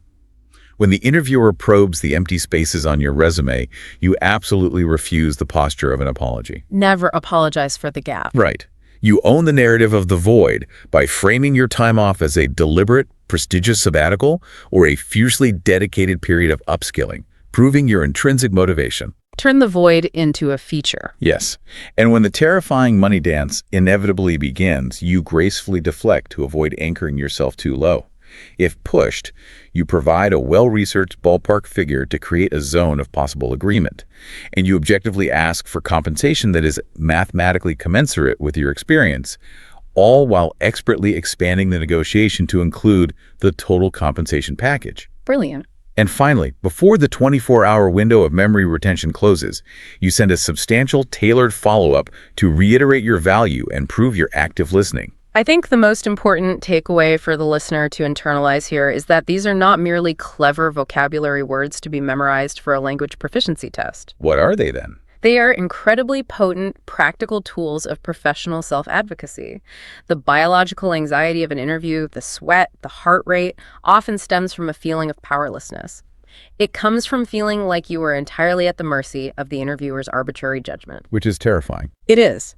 When the interviewer probes the empty spaces on your resume, you absolutely refuse the posture of an apology.
Never apologize for the gap.
Right. You own the narrative of the void by framing your time off as a deliberate, prestigious sabbatical or a fiercely dedicated period of upskilling, proving your intrinsic motivation.
Turn the void into a feature.
Yes. And when the terrifying money dance inevitably begins, you gracefully deflect to avoid anchoring yourself too low. If pushed, you provide a well-researched ballpark figure to create a zone of possible agreement, and you objectively ask for compensation that is mathematically commensurate with your experience, all while expertly expanding the negotiation to include the total compensation package.
Brilliant.
And finally, before the 24-hour window of memory retention closes, you send a substantial, tailored follow-up to reiterate your value and prove your active listening.
I think the most important takeaway for the listener to internalize here is that these are not merely clever vocabulary words to be memorized for a language proficiency test.
What are they then?
They are incredibly potent, practical tools of professional self-advocacy. The biological anxiety of an interview, the sweat, the heart rate, often stems from a feeling of powerlessness. It comes from feeling like you are entirely at the mercy of the interviewer's arbitrary judgment.
Which is terrifying.
It is.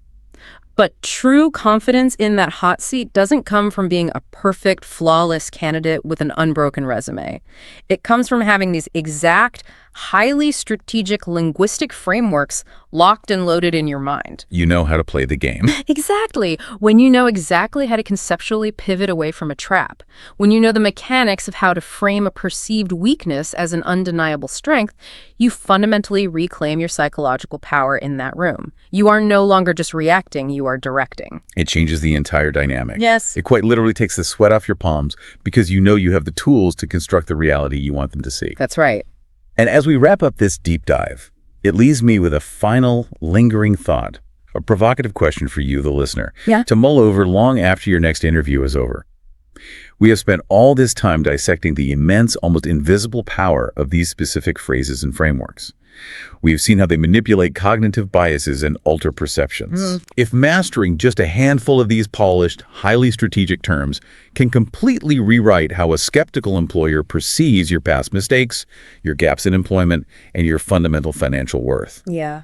But true confidence in that hot seat doesn't come from being a perfect, flawless candidate with an unbroken resume. It comes from having these exact, highly strategic linguistic frameworks locked and loaded in your mind.
You know how to play the game.
Exactly. When you know exactly how to conceptually pivot away from a trap, when you know the mechanics of how to frame a perceived weakness as an undeniable strength, you fundamentally reclaim your psychological power in that room. You are no longer just reacting, you are directing.
It changes the entire dynamic.
Yes.
It quite literally takes the sweat off your palms because you know you have the tools to construct the reality you want them to see.
That's right.
And as we wrap up this deep dive, it leaves me with a final, lingering thought, a provocative question for you, the listener, to mull over long after your next interview is over. We have spent all this time dissecting the immense, almost invisible power of these specific phrases and frameworks. We have seen how they manipulate cognitive biases and alter perceptions. If mastering just a handful of these polished, highly strategic terms can completely rewrite how a skeptical employer perceives your past mistakes, your gaps in employment, and your fundamental financial worth.
Yeah.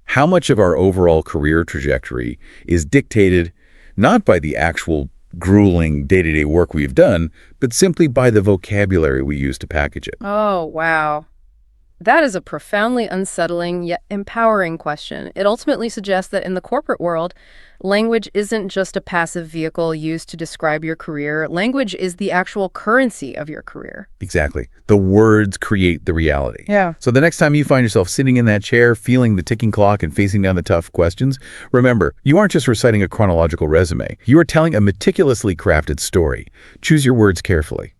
How much of our overall career trajectory is dictated not by the actual grueling day-to-day work we've done, but simply by the vocabulary we use to package it?
Oh, wow. That is a profoundly unsettling yet empowering question. It ultimately suggests that in the corporate world, language isn't just a passive vehicle used to describe your career. Language is the actual currency of your career.
Exactly. The words create the reality.
Yeah.
So the next time you find yourself sitting in that chair, feeling the ticking clock and facing down the tough questions, remember, you aren't just reciting a chronological resume. You are telling a meticulously crafted story. Choose your words carefully.